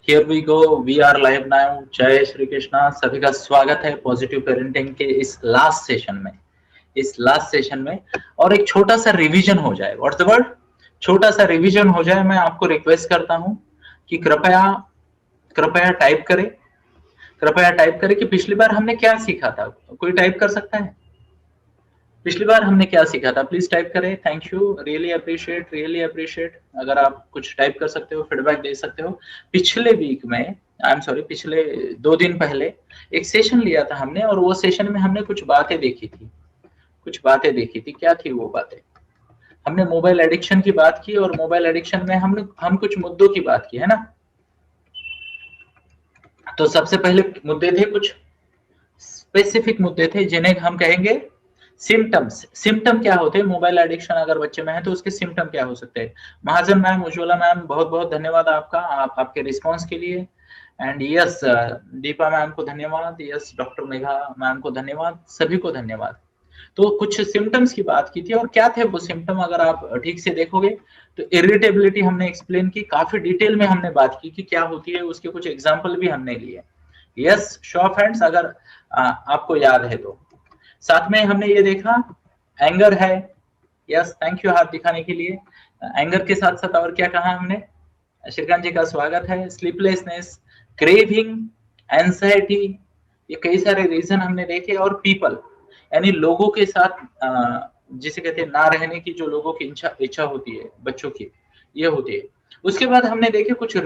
Here we go, we are live now. जय श्री कृष्णा, सभी का स्वागत है पॉजिटिव पेरेंटिंग के इस लास्ट सेशन में। और एक छोटा सा रिवीजन हो जाए। What's the word? छोटा सा रिवीजन हो जाए। मैं आपको रिक्वेस्ट करता हूं कि कृपया कृपया टाइप करें कि पिछली बार हमने क्या सीखा था। कोई टाइप कर सकता है? पिछली बार हमने क्या सीखा था? प्लीज टाइप करें। Thank you, really appreciate. अगर आप कुछ टाइप कर सकते हो, फीडबैक दे सकते हो। पिछले वीक में, आई एम सॉरी, पिछले 2 दिन पहले एक सेशन लिया था हमने, और वो सेशन में हमने कुछ बातें देखी थी। क्या थी वो बातें? हमने मोबाइल एडिक्शन की बात की, और मोबाइल एडिक्शन में हम कुछ मुद्दों की बात की, है ना। तो सबसे पहले मुद्दे थे, कुछ स्पेसिफिक मुद्दे थे जिन्हें हम कहेंगे सिम्टम्स। सिम्टम क्या होते हैं? मोबाइल एडिक्शन अगर बच्चे में है तो उसके सिम्टम क्या हो सकते हैं? महाजन मैम, उज्ज्वला मैम, बहुत बहुत धन्यवाद आपका, आपके रिस्पांस के लिए। एंड यस, दीपा मैम को धन्यवाद। यस, डॉक्टर मेघा मैम को धन्यवाद। सभी को धन्यवाद। तो कुछ सिम्टम्स की बात की थी, और क्या थे वो सिम्टम अगर आप ठीक से देखोगे तो इरिटेबिलिटी हमने एक्सप्लेन की, काफी डिटेल में हमने बात की कि क्या होती है, उसके कुछ एग्जाम्पल भी हमने लिए। यस, शो ऑफ हैंड्स अगर आपको याद है तो। साथ में हमने ये देखा एंगर है। यस, थैंक यू हाथ दिखाने के लिए। एंगर के साथ साथ और क्या कहा हमने? श्रीकांत जी का स्वागत है। स्लीपलेसनेस, क्रेविंग, एंजाइटी, ये कई सारे रीजन हमने देखे। और पीपल, यानी लोगों के साथ जिसे कहते हैं ना रहने की, जो लोगों की इच्छा होती है बच्चों की, ये होती है। उसके बाद हमने देखे कुछ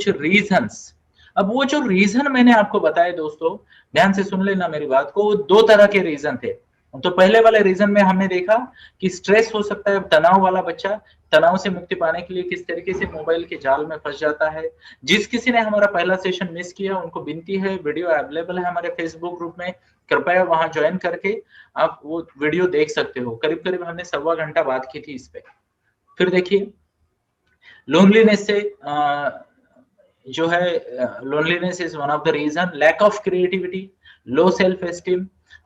रीजंस। अब वो जो रीजन मैंने आपको बताए दोस्तों, ध्यान से सुन लेना मेरी बात को। वो 2 तरह के रीजन थे। तो पहले वाले रीजन में हमने देखा कि स्ट्रेस हो सकता है, तनाव वाला बच्चा तनाव से मुक्ति पाने के लिए किस तरीके से मोबाइल के जाल में फंस जाता है। जिस किसी ने हमारा पहला सेशन मिस किया, उनको विनती है, वीडियो अवेलेबल है हमारे फेसबुक ग्रुप में, कृपया वहां ज्वाइन करके आप वो वीडियो देख सकते हो। करीब करीब हमने 1.25 घंटा बात की थी इस पे। फिर देखिए, लोनलीनेस से जो है, loneliness is one of the reason. Lack of creativity, low self esteem,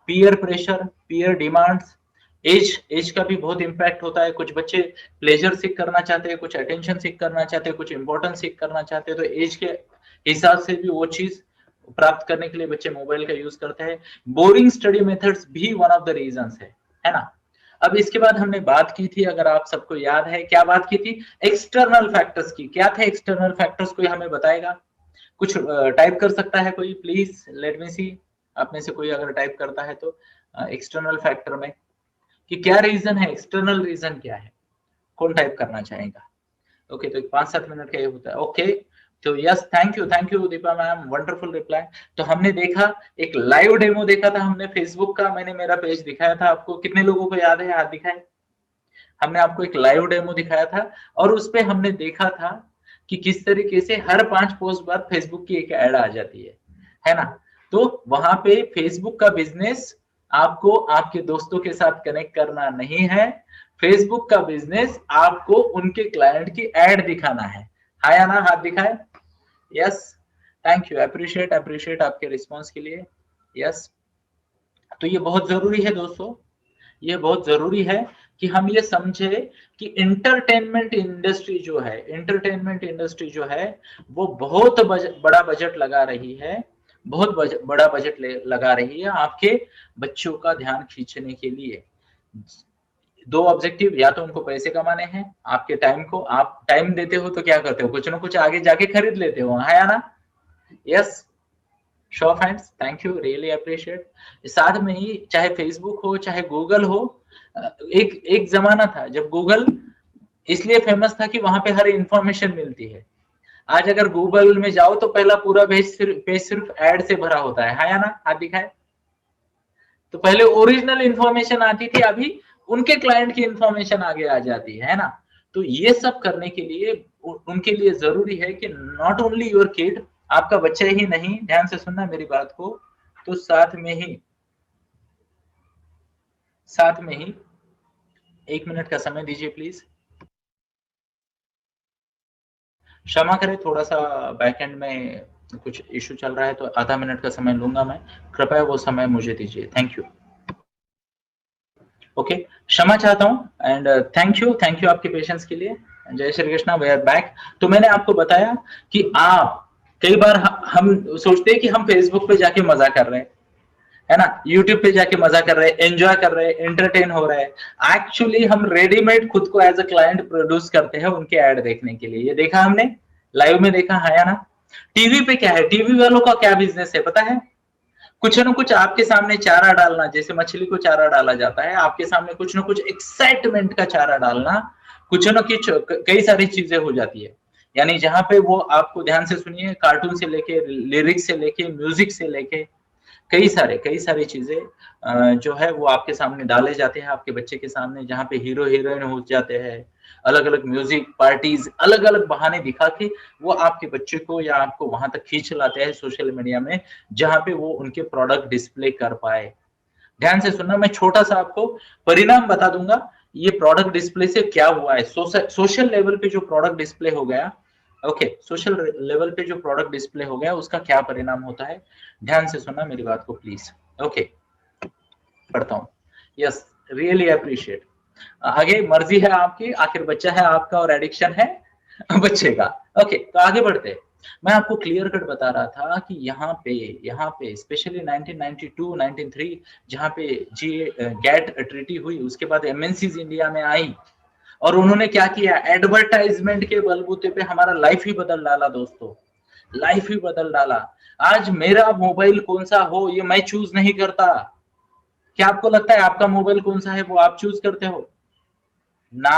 peer pressure, peer demands. Age का भी बहुत इंपैक्ट होता है। कुछ बच्चे प्लेजर सीख करना चाहते हैं, कुछ अटेंशन सीख करना चाहते हैं, कुछ इंपॉर्टेंस सीख करना चाहते हैं, तो एज के हिसाब से भी वो चीज प्राप्त करने के लिए बच्चे मोबाइल का यूज करते हैं। बोरिंग स्टडी मेथड्स भी वन ऑफ द रीजंस है ना। अब इसके बाद हमने बात की थी, अगर आप सबको याद है, क्या बात की थी? एक्सटर्नल फैक्टर्स की। क्या थे एक्सटर्नल फैक्टर्स? कोई हमें बताएगा? कुछ टाइप कर सकता है कोई? प्लीज लेट मी सी। आप में से कोई अगर टाइप करता है तो एक्सटर्नल फैक्टर में कि क्या रीजन है, एक्सटर्नल रीजन क्या है, कौन टाइप करना चाहेगा? ओके, तो 5-7 मिनट का ये होता है। ओके, तो yes, thank you Deepa ma'am, wonderful reply. तो हमने देखा, एक लाइव डेमो देखा था हमने फेसबुक का। मैंने मेरा पेज दिखाया था आपको। कितने लोगों को याद है? हाथ दिखाए। हमने आपको एक लाइव डेमो दिखाया था, और उस पे हमने देखा था कि किस तरीके से हर 5 पोस्ट बाद फेसबुक की एक ऐड आ जाती है ना। तो वहां पे फेसबुक का बिजनेस आपको आपके दोस्तों के साथ कनेक्ट करना नहीं है। फेसबुक का बिजनेस आपको उनके क्लाइंट की ऐड दिखाना है। या ना? हाथ दिखाए। यस, थैंक यू, अप्रिशिएट आपके रिस्पॉन्स के लिए। यस, तो ये बहुत जरूरी है दोस्तों, ये बहुत जरूरी है कि हम ये समझे कि इंटरटेनमेंट इंडस्ट्री जो है वो बहुत बड़ा बजट लगा रही है, बड़ा बजट लगा रही है आपके बच्चों का ध्यान खींचने के लिए। 2 ऑब्जेक्टिव, या तो उनको पैसे कमाने हैं, आपके टाइम को आप टाइम देते हो तो क्या करते हो? कुछ ना कुछ आगे जाके खरीद लेते हो, है या ना? Yes, show off hands, thank you, really appreciate. साथ में ही चाहे फेसबुक हो चाहे गूगल हो, एक एक जमाना था जब गूगल इसलिए फेमस था कि वहां पे हर इंफॉर्मेशन मिलती है। आज अगर गूगल में जाओ तो पहला पूरा पेज सिर्फ एड से भरा होता है या ना? हाथ दिखाए। तो पहले ओरिजिनल इंफॉर्मेशन आती थी, अभी उनके क्लाइंट की इंफॉर्मेशन आगे आ जाती है ना। तो ये सब करने के लिए उनके लिए जरूरी है कि नॉट ओनली योर किड, आपका बच्चा ही नहीं, ध्यान से सुनना मेरी बात को, तो साथ में ही 1 मिनट का समय दीजिए प्लीज। क्षमा करें, थोड़ा सा बैकएंड में कुछ इशू चल रहा है, तो आधा मिनट का समय लूंगा मैं। कृपया वो समय मुझे दीजिए, थैंक यू। ओके, क्षमा चाहता हूँ एंड थैंक यू आपके पेशेंस के लिए। जय Shri Krishna, we are back. तो मैंने आपको बताया कि आप कई बार हम सोचते हैं कि हम फेसबुक पे जाके मजा कर रहे हैं, है ना, यूट्यूब पे जाके मजा कर रहे हैं, एंजॉय कर रहे हैं, एंटरटेन हो रहे हैं। एक्चुअली हम रेडीमेड खुद को एज अ क्लाइंट प्रोड्यूस करते हैं उनके ऐड देखने के लिए। ये देखा हमने, लाइव में देखा है या ना। टीवी पे क्या है, टीवी वालों का क्या बिजनेस है पता है? कुछ ना कुछ आपके सामने चारा डालना, जैसे मछली को चारा डाला जाता है, आपके सामने कुछ ना कुछ एक्साइटमेंट का चारा डालना, कुछ ना कुछ कई सारी चीजें हो जाती है। यानी जहां पे वो, आपको ध्यान से सुनिए, कार्टून से लेके, लिरिक्स से लेके, म्यूजिक से लेके, कई सारी चीजें जो है वो आपके सामने डाले जाते हैं, आपके बच्चे के सामने, जहाँ पे हीरो हीरोइन हो जाते हैं, अलग अलग म्यूजिक पार्टीज, अलग अलग बहाने दिखा के वो आपके बच्चे को या आपको वहां तक खींच लाते हैं सोशल मीडिया में, जहां पे वो उनके प्रोडक्ट डिस्प्ले कर पाए। ध्यान से सुनना, मैं छोटा सा आपको परिणाम बता दूंगा, ये प्रोडक्ट डिस्प्ले से क्या हुआ है। सोशल लेवल पे जो प्रोडक्ट डिस्प्ले हो गया, ओके, सोशल लेवल पे जो प्रोडक्ट डिस्प्ले हो गया उसका क्या परिणाम होता है। ध्यान से सुनना मेरी बात को प्लीज। ओके, पढ़ता हूँ। Yes, really appreciate. आगे मर्जी है आपकी, आखिर बच्चा है आपका और एडिक्शन है बच्चे का। ओके, तो आगे बढ़ते हैं। मैं आपको क्लियर कट बता रहा था कि यहाँ पे स्पेशली 1992 93 जहाँ पे जी गैट ट्रीटी हुई, उसके बाद एमएनसीज इंडिया में आई और उन्होंने क्या किया, एडवर्टाइजमेंट के बलबूते पे हमारा लाइफ ही बदल डाला दोस्तों, लाइफ ही बदल डाला। आज मेरा मोबाइल कौन सा हो ये मैं चूज नहीं करता। क्या आपको लगता है आपका मोबाइल कौन सा है वो आप चूज करते हो ना?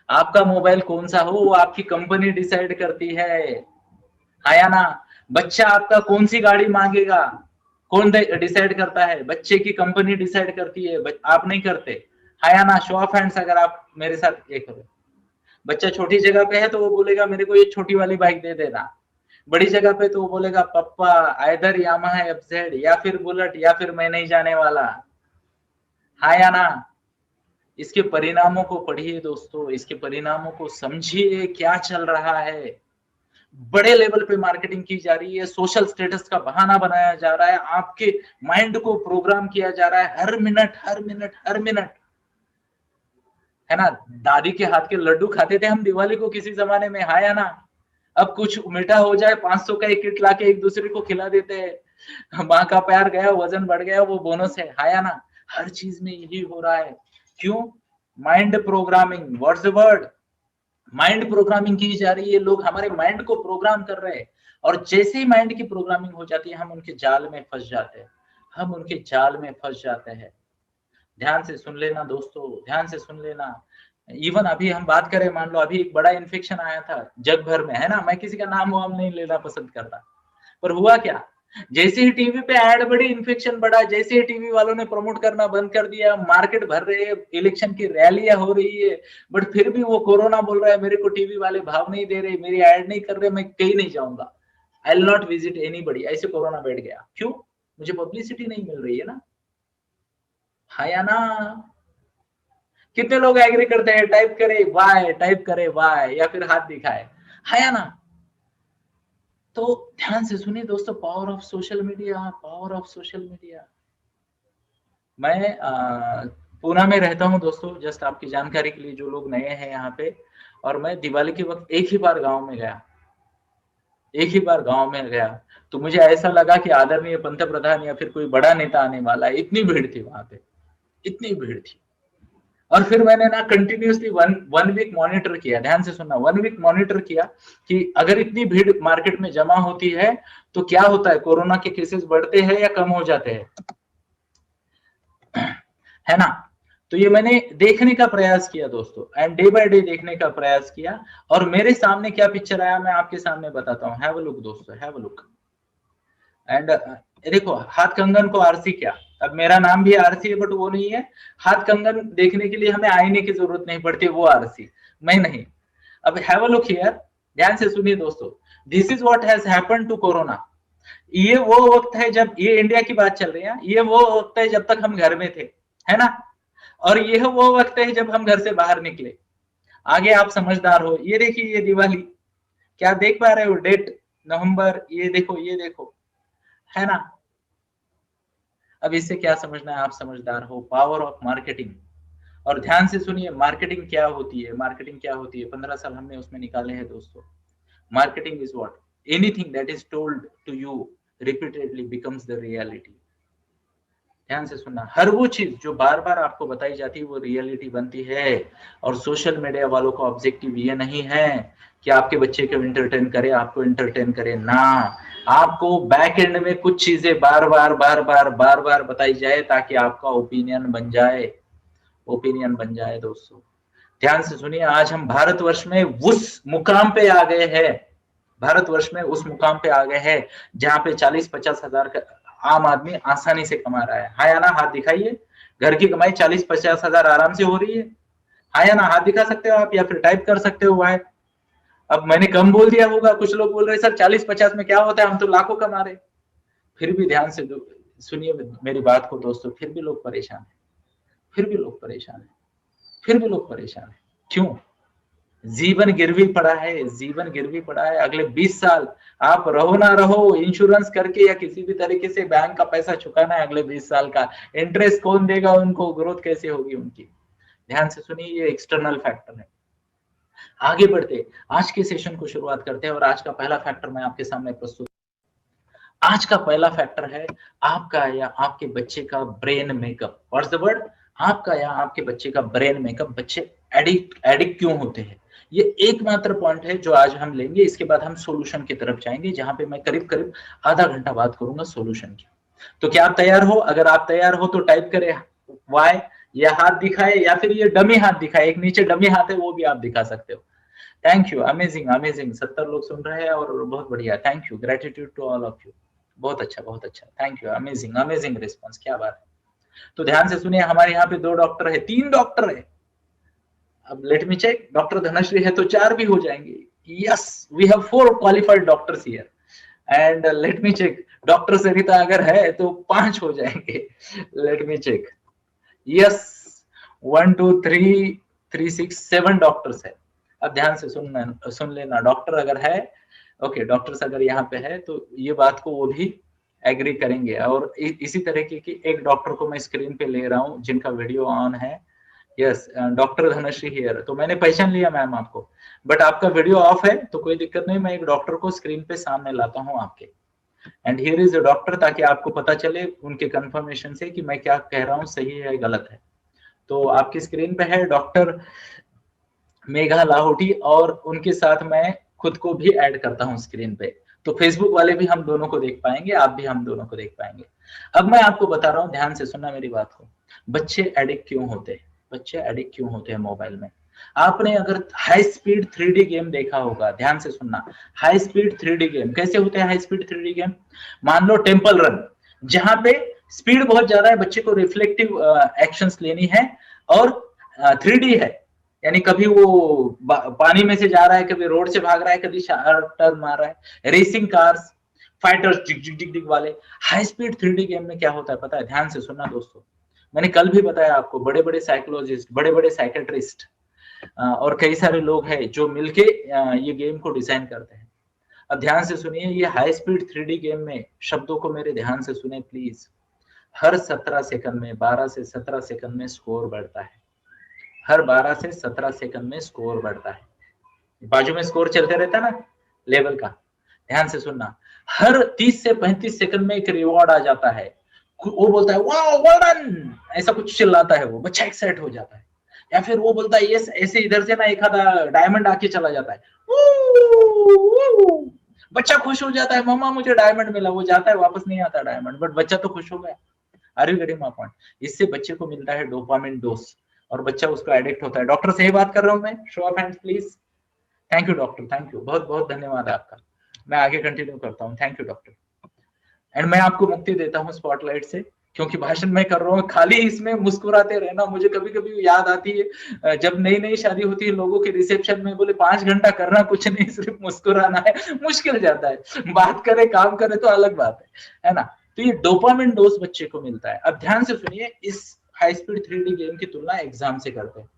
आपका मोबाइल कौन सा हो वो आपकी कंपनी डिसाइड करती है या ना? बच्चा आपका कौन सी गाड़ी मांगेगा, कौन डिसाइड करता है? बच्चे की कंपनी डिसाइड करती है, आप नहीं करते, है या ना? शो ऑफ हैंड्स अगर आप मेरे साथ ये करो। बच्चा छोटी जगह पे है तो वो बोलेगा मेरे को ये छोटी वाली बाइक दे देना, बड़ी जगह पे तो वो बोलेगा पप्पा आइदर यामाहा एफजेड या फिर बुलेट या फिर मैं नहीं जाने वाला, है या ना? इसके परिणामों को पढ़िए दोस्तों, इसके परिणामों को समझिए, क्या चल रहा है। बड़े लेवल पे मार्केटिंग की जा रही है, सोशल स्टेटस का बहाना बनाया जा रहा है, आपके माइंड को प्रोग्राम किया जा रहा है हर मिनट हर मिनट हर मिनट, है ना? दादी के हाथ के लड्डू खाते थे हम दिवाली को किसी जमाने में, है या ना? अब कुछ मीठा हो जाए 500 का एक किट लाके एक दूसरे को खिला देते हैं, माँ का प्यार गया, वजन बढ़ गया, वो बोनस है या ना? हर चीज में यही हो रहा है। क्यों? Mind programming, what's the word? Mind programming की जा रही है, लोग हमारे माइंड को प्रोग्राम कर रहे हैं और जैसे ही माइंड की प्रोग्रामिंग हो जाती है हम उनके जाल में फंस जाते हैं, हम उनके जाल में फंस जाते हैं। ध्यान से सुन लेना दोस्तों, ध्यान से सुन लेना। इवन अभी हम बात करें, मान लो अभी एक बड़ा इन्फेक्शन आया था जग भर में, है ना, मैं किसी का नाम वाम नहीं लेना पसंद करता, पर हुआ क्या, जैसे ही टीवी पे ऐड बढ़ी इन्फेक्शन बढ़ा, जैसे ही टीवी वालों ने प्रमोट करना बंद कर दिया, मार्केट भर रहे हैं, इलेक्शन की रैलियां हो रही है, बट फिर भी वो कोरोना बोल रहा है मेरे को टीवी वाले भाव नहीं दे रहे, मेरी ऐड नहीं कर रहे, मैं कहीं नहीं जाऊंगा, I will not visit anybody. ऐसे कोरोना बैठ गया, क्यों? मुझे पब्लिसिटी नहीं मिल रही है ना, है या ना? कितने लोग एग्री करते हैं? टाइप करे वाई, टाइप करे वाई या फिर हाथ दिखाए, है या ना? तो ध्यान से सुनिए दोस्तों, power of social media, power of social media. मैं पूना में रहता हूँ दोस्तों, जस्ट आपकी जानकारी के लिए, जो लोग नए हैं यहाँ पे, और मैं दिवाली के वक्त एक ही बार गांव में गया, एक ही बार गांव में गया, तो मुझे ऐसा लगा कि आदरणीय पंत प्रधान या फिर कोई बड़ा नेता आने वाला है, इतनी भीड़ थी वहां पे, इतनी भीड़ थी। और फिर मैंने ना कंटिन्यूसली वन वीक मॉनिटर किया, ध्यान से सुनना, वन वीक मॉनिटर किया कि अगर इतनी भीड़ मार्केट में जमा होती है तो क्या होता है, कोरोना के केसेस बढ़ते हैं या कम हो जाते हैं, है ना? तो ये मैंने देखने का प्रयास किया दोस्तों, एंड डे बाय डे देखने का प्रयास किया, और मेरे सामने क्या पिक्चर आया मैं आपके सामने बताता हूँ। हैव अ लुक दोस्तों, हैव अ लुक। एंड देखो, हाथ कंगन को आरसी क्या, अब मेरा नाम भी आरसी है बट वो नहीं है। हाथ कंगन देखने के लिए हमें आईने की जरूरत नहीं पड़ती, वो आरसी, मैं नहीं। अब हैव अ लुक हियर, ध्यान से सुनिए दोस्तों, this is what has happened to corona. ये वो वक्त है जब, ये इंडिया की बात चल रही है, ये वो वक्त है जब तक हम घर में थे, है ना, और ये वो वक्त है जब हम घर से बाहर निकले। आगे आप समझदार हो, ये देखिए, ये दिवाली, क्या देख पा रहे हो, डेट नवंबर, ये देखो, ये देखो, है ना? अब इससे क्या समझना है, आप समझदार हो, पावर ऑफ मार्केटिंग। और ध्यान से सुनिए, मार्केटिंग क्या होती है, मार्केटिंग क्या होती है, 15 साल हमने उसमें निकाले हैं दोस्तों। Marketing is what, anything that is told to you repeatedly becomes the reality. ध्यान से सुनना, हर वो चीज जो बार बार आपको बताई जाती है वो रियलिटी बनती है। और सोशल मीडिया वालों का ऑब्जेक्टिव ये नहीं है कि आपके बच्चे को इंटरटेन करे, आपको इंटरटेन करे ना, आपको बैक एंड में कुछ चीजें बार बार बताई जाए ताकि आपका ओपिनियन बन जाए, ओपिनियन बन जाए दोस्तों। ध्यान से सुनिए, आज हम भारतवर्ष में उस मुकाम पे आ गए हैं, भारतवर्ष में उस मुकाम पे आ गए हैं जहां पे 40-50 हजार का आम आदमी आसानी से कमा रहा है। हाँ या ना, हाथ दिखाइए, घर की कमाई 40-50 हजार आराम से हो रही है। हाँ या ना, हाथ दिखा सकते हो आप, या फिर टाइप कर सकते हो वाई। अब मैंने कम बोल दिया होगा, कुछ लोग बोल रहे सर 40-50 में क्या होता है, हम तो लाखों कमा रहे। फिर भी ध्यान से सुनिए मेरी बात को दोस्तों, फिर भी लोग परेशान है, फिर भी लोग परेशान है, फिर भी लोग परेशान है। क्यों? जीवन गिरवी पड़ा है, जीवन गिरवी पड़ा है। अगले 20 साल आप रहो ना रहो, इंश्योरेंस करके या किसी भी तरीके से बैंक का पैसा चुकाना है, अगले 20 साल का इंटरेस्ट कौन देगा उनको, ग्रोथ कैसे होगी उनकी। ध्यान से सुनिए, ये एक्सटर्नल फैक्टर है। आगे बढ़ते, आज के सेशन को शुरुआत करते हैं और आज का पहला फैक्टर मैं आपके सामने प्रस्तुत। आज का पहला फैक्टर है आपका या आपके बच्चे का brain makeup. What's the word? आपका या आपके बच्चे का ब्रेन मेकअप। बच्चे एडिक्ट क्यों होते हैं, ये एकमात्र पॉइंट है जो आज हम लेंगे। इसके बाद हम सॉल्यूशन की तरफ जाएंगे, जहां पे मैं करीब करीब आधा घंटा बात करूंगा सॉल्यूशन की। तो क्या आप तैयार हो? अगर आप तैयार हो तो टाइप करें वाई, या हाथ दिखाए, या फिर ये डमी हाथ दिखाए, एक नीचे डमी हाथ है वो भी आप दिखा सकते हो। थैंक यू, अमेजिंग अमेजिंग, 70 लोग सुन रहे हैं और बहुत बढ़िया, thank you, gratitude to all of you. बहुत अच्छा, बहुत अच्छा, thank you, amazing amazing response, क्या बात है। तो ध्यान से सुनिए, हमारे यहाँ पे 2 डॉक्टर है, 3 डॉक्टर है। अब let me check, doctor Dhanashree है तो 4 भी हो जाएंगे। Yes, we have 4 qualified doctors here. And let me check, doctor Sarita अगर है तो 5 हो जाएंगे। Let me check, yes, 1 2 3 3 6 7 doctors है। अब ध्यान से सुन लेना, डॉक्टर अगर है, ओके, डॉक्टर्स अगर यहाँ पे है तो ये बात को वो भी एग्री करेंगे। और इसी तरीके की एक डॉक्टर को मैं स्क्रीन पे ले रहा हूँ जिनका वीडियो ऑन है। यस, डॉक्टर धनश्री हियर, तो मैंने पहचान लिया मैम आपको, बट आपका वीडियो ऑफ है तो कोई दिक्कत नहीं, मैं एक डॉक्टर को स्क्रीन पे सामने लाता हूँ आपके। And here is a doctor, ताकि आपको पता चले उनके कंफर्मेशन से कि मैं क्या कह रहा हूँ सही है गलत है। तो आपकी स्क्रीन पे है डॉक्टर मेघा लाहौटी, और उनके साथ मैं खुद को भी ऐड करता हूँ स्क्रीन पे, तो फेसबुक वाले भी हम दोनों को देख पाएंगे, आप भी हम दोनों को देख पाएंगे। अब मैं आपको बता रहा हूँ, ध्यान से सुनना मेरी बात को, बच्चे एडिक्ट क्यों होते हैं, बच्चे एडिक्ट क्यों होते हैं मोबाइल में। आपने अगर हाई स्पीड 3D गेम देखा होगा, ध्यान से सुनना, हाई स्पीड 3D गेम कैसे होते हैं, हाई स्पीड 3D गेम, मान लो टेम्पल रन, जहां पे स्पीड बहुत ज्यादा है, बच्चे को रिफ्लेक्टिव एक्शंस लेनी है, और 3D है, यानी कभी वो पानी में से जा रहा है, कभी रोड से भाग रहा है, कभी टर्न मार रहा है, रेसिंग कार्स, फाइटर्स, डिग डिग डिग डिग वाले। हाई स्पीड 3D गेम में क्या होता है पता है? ध्यान से सुनना दोस्तों, मैंने कल भी बताया आपको, बड़े बड़े साइकोलॉजिस्ट, बड़े बड़े साइकेट्रिस्ट और कई सारे लोग हैं जो मिलके ये गेम को डिजाइन करते हैं। अब ध्यान से सुनिए, ये हाई स्पीड 3D गेम में, शब्दों को मेरे ध्यान से सुने प्लीज, हर 17 सेकंड में, 12 से 17 सेकंड में स्कोर बढ़ता है, हर 12 से 17 सेकंड में स्कोर बढ़ता है। बाजू में स्कोर चलते रहता है ना लेवल का, ध्यान से सुनना, हर 30 से 35 सेकंड में एक रिवॉर्ड आ जाता है, वो बोलता है वाओ वेल डन, ऐसा कुछ चिल्लाता है, वो बच्चा एक्साइट हो जाता है, या फिर वो बोलता है यस, ऐसे इधर से ना एक आधा डायमंड आके चला जाता है, बच्चा खुश हो जाता है, मम्मा मुझे डायमंड मिला, वो जाता है वापस नहीं आता डायमंड, बट बच्चा तो खुश हो गया। Are you getting my point? इससे बच्चे को मिलता है डोपामिन डोज, और बच्चा उसको एडिक्ट होता है। डॉक्टर सही बात कर रहा हूं मैं? Show off hands please. Thank you doctor, thank you, बहुत बहुत धन्यवाद आपका। मैं आगे कंटिन्यू करता हूँ, थैंक यू डॉक्टर। एंड मैं आपको मुक्ति देता हूँ स्पॉटलाइट से, क्योंकि भाषण मैं कर रहा हूँ, खाली इसमें मुस्कुराते रहना। मुझे कभी कभी याद आती है जब नई नई शादी होती है, लोगों के रिसेप्शन में बोले 5 घंटा करना कुछ नहीं, सिर्फ मुस्कुराना है, मुश्किल जाता है, बात करे काम करे तो अलग बात है ना। तो ये डोपामिन डोज बच्चे को मिलता है। अब ध्यान से सुनिए, इस हाई स्पीड 3D गेम की तुलना एग्जाम से करते हैं।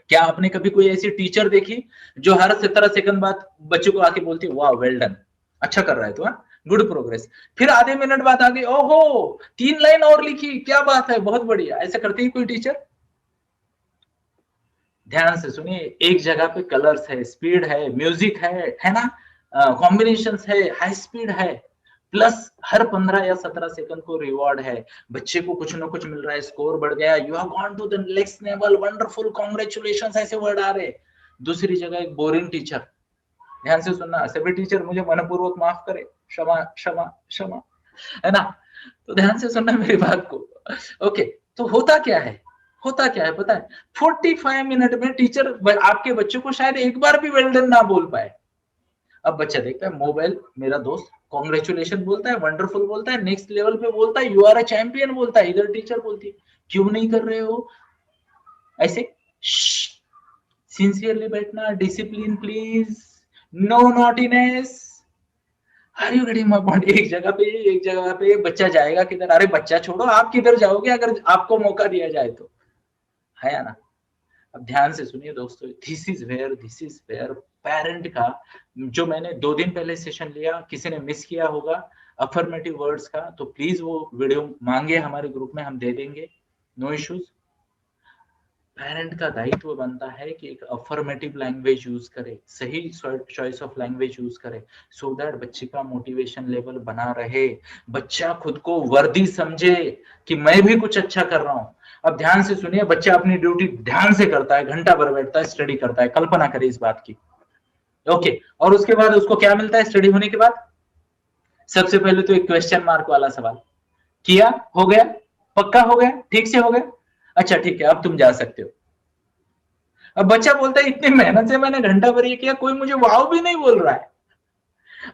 क्या आपने कभी कोई ऐसी टीचर देखी जो हर 17 सेकंड बाद बच्चों को आके बोलती है वाह वेल डन, अच्छा कर रहा है तू, गुड प्रोग्रेस। फिर आधे मिनट बाद आ गई, ओहो 3 लाइन और लिखी, क्या बात है, बहुत बढ़िया। ऐसा करती है कोई टीचर? ध्यान से सुनिए, एक जगह पे कलर्स है, स्पीड है, म्यूजिक है ना, कॉम्बिनेशंस है, हाई स्पीड है, प्लस हर 15 या 17 सेकंड को रिवॉर्ड है, बच्चे को कुछ ना कुछ मिल रहा है, स्कोर बढ़ गया, you have gone to the next level, wonderful, congratulations, ऐसे वर्ड आ रहे। दूसरी जगह एक बोरिंग टीचर, ध्यान से सुनना, सभी टीचर मुझे मनपूर्वक माफ करे, क्षमा क्षमा क्षमा, है ना, तो ध्यान से सुनना मेरी बात को। ओके, तो होता क्या है, होता क्या है पता है, 45 मिनट में टीचर आपके बच्चों को शायद एक बार भी वेल डन ना बोल पाए। अब बच्चा देखता है मोबाइल, मेरा दोस्त कॉन्ग्रेचुलेशन बोलता है, वंडरफुल बोलता है, नेक्स्ट लेवल पे बोलता है, यू आर अ चैंपियन बोलता है, इधर टीचर बोलती है क्यों नहीं कर रहे हो ऐसे, सिंसियरली बैठना, discipline please, no naughtiness, are you getting my point. एक जगह पे बच्चा जाएगा किधर, अरे बच्चा छोड़ो, आप किधर जाओगे अगर आपको मौका दिया जाए तो, है ना। अब ध्यान से सुनिए दोस्तों, दिस इज वेयर पेरेंट का, जो मैंने 2 दिन पहले सेशन लिया, किसी ने मिस किया होगा अफर्मेटिव वर्ड्स का, तो प्लीज वो वीडियो मांगे हमारे ग्रुप में, हम दे देंगे, नो इश्यूज। पेरेंट का दायित्व बनता है कि एक अफर्मेटिव लैंग्वेज यूज करे, सही चॉइस ऑफ लैंग्वेज यूज करे, सो दैट बच्चे का मोटिवेशन लेवल बना रहे, बच्चा खुद को वर्दी समझे कि मैं भी कुछ अच्छा कर रहा हूं। अब ध्यान से सुनिए, बच्चा अपनी ड्यूटी ध्यान से करता है, घंटा भर बैठता है, स्टडी करता है, कल्पना करे इस बात की। ओके, और उसके बाद उसको क्या मिलता है स्टडी होने के बाद? सबसे पहले तो एक क्वेश्चन मार्क वाला सवाल, किया, हो गया, पक्का हो गया, ठीक से हो गया, अच्छा ठीक है अब तुम जा सकते हो। अब बच्चा बोलता है इतनी मेहनत से मैंने घंटा भर ये किया, कोई मुझे वाव भी नहीं बोल रहा है।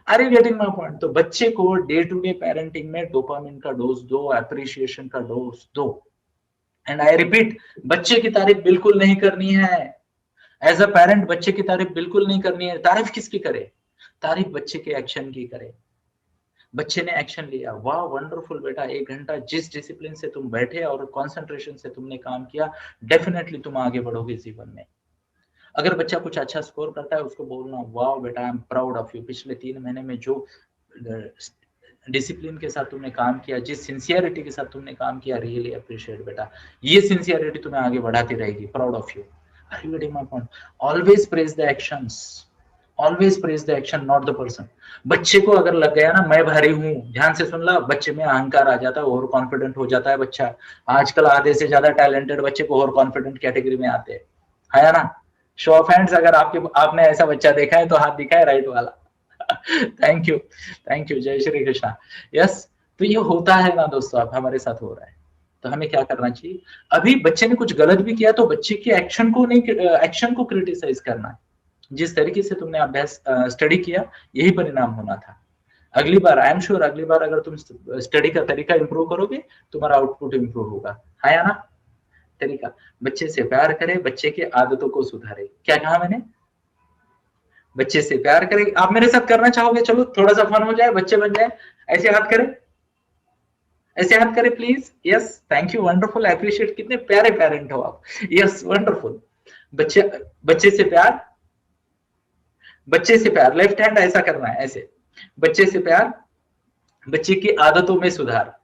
Are you getting my point? तो बच्चे को डे टू डे पेरेंटिंग में डोपामिन का डोज दो, अप्रिशिएशन का डोज दो, एंड आई रिपीट, बच्चे की तारीफ बिल्कुल नहीं करनी है। एज अ पेरेंट बच्चे की तारीफ बिल्कुल नहीं करनी है। तारीफ किसकी करे? तारीफ बच्चे के एक्शन की करे। बच्चे ने एक्शन लिया, वाह वंडरफुल बेटा, 1 घंटा जिस डिसिप्लिन से तुम बैठे और कॉन्सेंट्रेशन से तुमने काम किया, डेफिनेटली तुम आगे बढ़ोगे जीवन में। अगर बच्चा कुछ अच्छा स्कोर करता है, उसको बोलना, वाह बेटा I am proud of you, पिछले 3 महीने में जो डिसिप्लिन के साथ तुमने काम किया, जिस सिंसियरिटी के साथ तुमने काम किया, रियली अप्रिशिएट बेटा, ये सिंसियरिटी तुम्हें आगे बढ़ाती रहेगी, proud of you. Are you getting my point? Always praise the actions, always praise the action, not the person. बच्चे को अगर लग गया ना मैं भारी हूं, ध्यान से सुन ला, बच्चे में अहंकार आ जाता है, ओवर कॉन्फिडेंट हो जाता है बच्चा। आजकल आधे से ज्यादा टैलेंटेड बच्चे को ओवर कॉन्फिडेंट कैटेगरी में आते हैं, है ना। शो ऑफ हैंड्स, अगर आपने ऐसा बच्चा देखा है तो हाथ दिखाए, राइट वाला। थैंक यू, थैंक यू, जय श्री कृष्णा। यस, तो ये होता है ना दोस्तों, अब हमारे साथ हो रहा है, तो हमें क्या करना चाहिए? अभी बच्चे ने कुछ गलत भी किया तो बच्चे के एक्शन को नहीं, एक्शन को क्रिटिसाइज करना है। जिस तरीके से तुमने अभ्यास स्टडी किया, यही परिणाम होना था। अगली बार आई एम श्योर, अगली बार अगर तुम स्टडी का तरीका इंप्रूव करोगे, तुम्हारा आउटपुट इंप्रूव होगा, है ना। तरीका, बच्चे से प्यार करे, बच्चे की आदतों को सुधारे। क्या कहा मैंने? बच्चे से प्यार करे। आप मेरे साथ करना चाहोगे? चलो थोड़ा सा फन हो जाए, बच्चे बन जाए, ऐसे हाथ करें, ऐसे हाथ करें please. Yes, thank you, wonderful, appreciate, कितने प्यारे पेरेंट हो आप। Yes, wonderful. बच्चे, बच्चे से प्यार, बच्चे से प्यार, लेफ्ट हैंड ऐसा करना है, ऐसे, बच्चे से प्यार, बच्चे की आदतों में सुधार,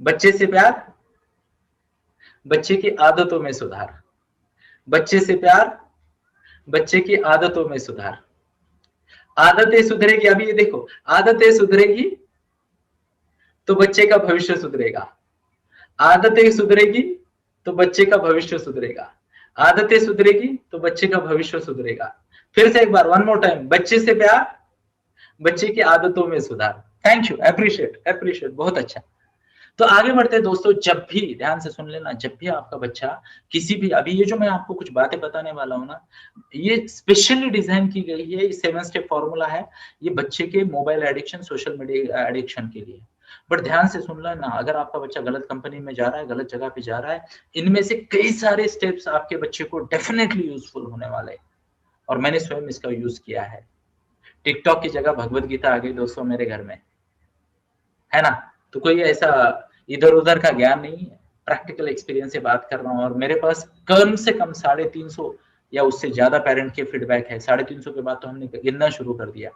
बच्चे से प्यार, बच्चे की आदतों में सुधार, बच्चे से प्यार, बच्चे की आदतों में सुधार। आदतें सुधरेगी, अभी ये देखो, आदतें सुधरेगी तो बच्चे का भविष्य सुधरेगा, आदतें सुधरेगी तो बच्चे का भविष्य सुधरेगा, आदतें सुधरेगी तो बच्चे का भविष्य सुधरेगा। फिर से एक बार, वन मोर टाइम, बच्चे से प्यार, बच्चे की आदतों में सुधार। थैंक यू, अप्रिशिएट, अप्रिशिएट, बहुत अच्छा। तो आगे बढ़ते हैं दोस्तों, जब भी, ध्यान से सुन लेना, जब भी आपका बच्चा किसी भी, अभी ये जो मैं आपको कुछ बातें बताने वाला हूं ना, ये स्पेशली डिजाइन की गई है, ये 7 स्टेप फॉर्मूला है, ये बच्चे के mobile addiction, social media addiction के लिए। बट ध्यान से सुन लेना, अगर आपका बच्चा गलत कंपनी में जा रहा है, गलत जगह पे जा रहा है, इनमें से कई सारे स्टेप्स आपके बच्चे को डेफिनेटली यूजफुल होने वाले, और मैंने स्वयं इसका यूज किया है। टिकटॉक की जगह भगवत गीता आ गई दोस्तों मेरे घर में, है ना। तो कोई ऐसा इधर उधर का ज्ञान नहीं है, प्रैक्टिकल एक्सपीरियंस से बात कर रहा हूँ, और मेरे पास कम से कम 350 या उससे ज्यादा पेरेंट के फीडबैक है। 350 के बाद तो हमने गिनना शुरू कर दिया,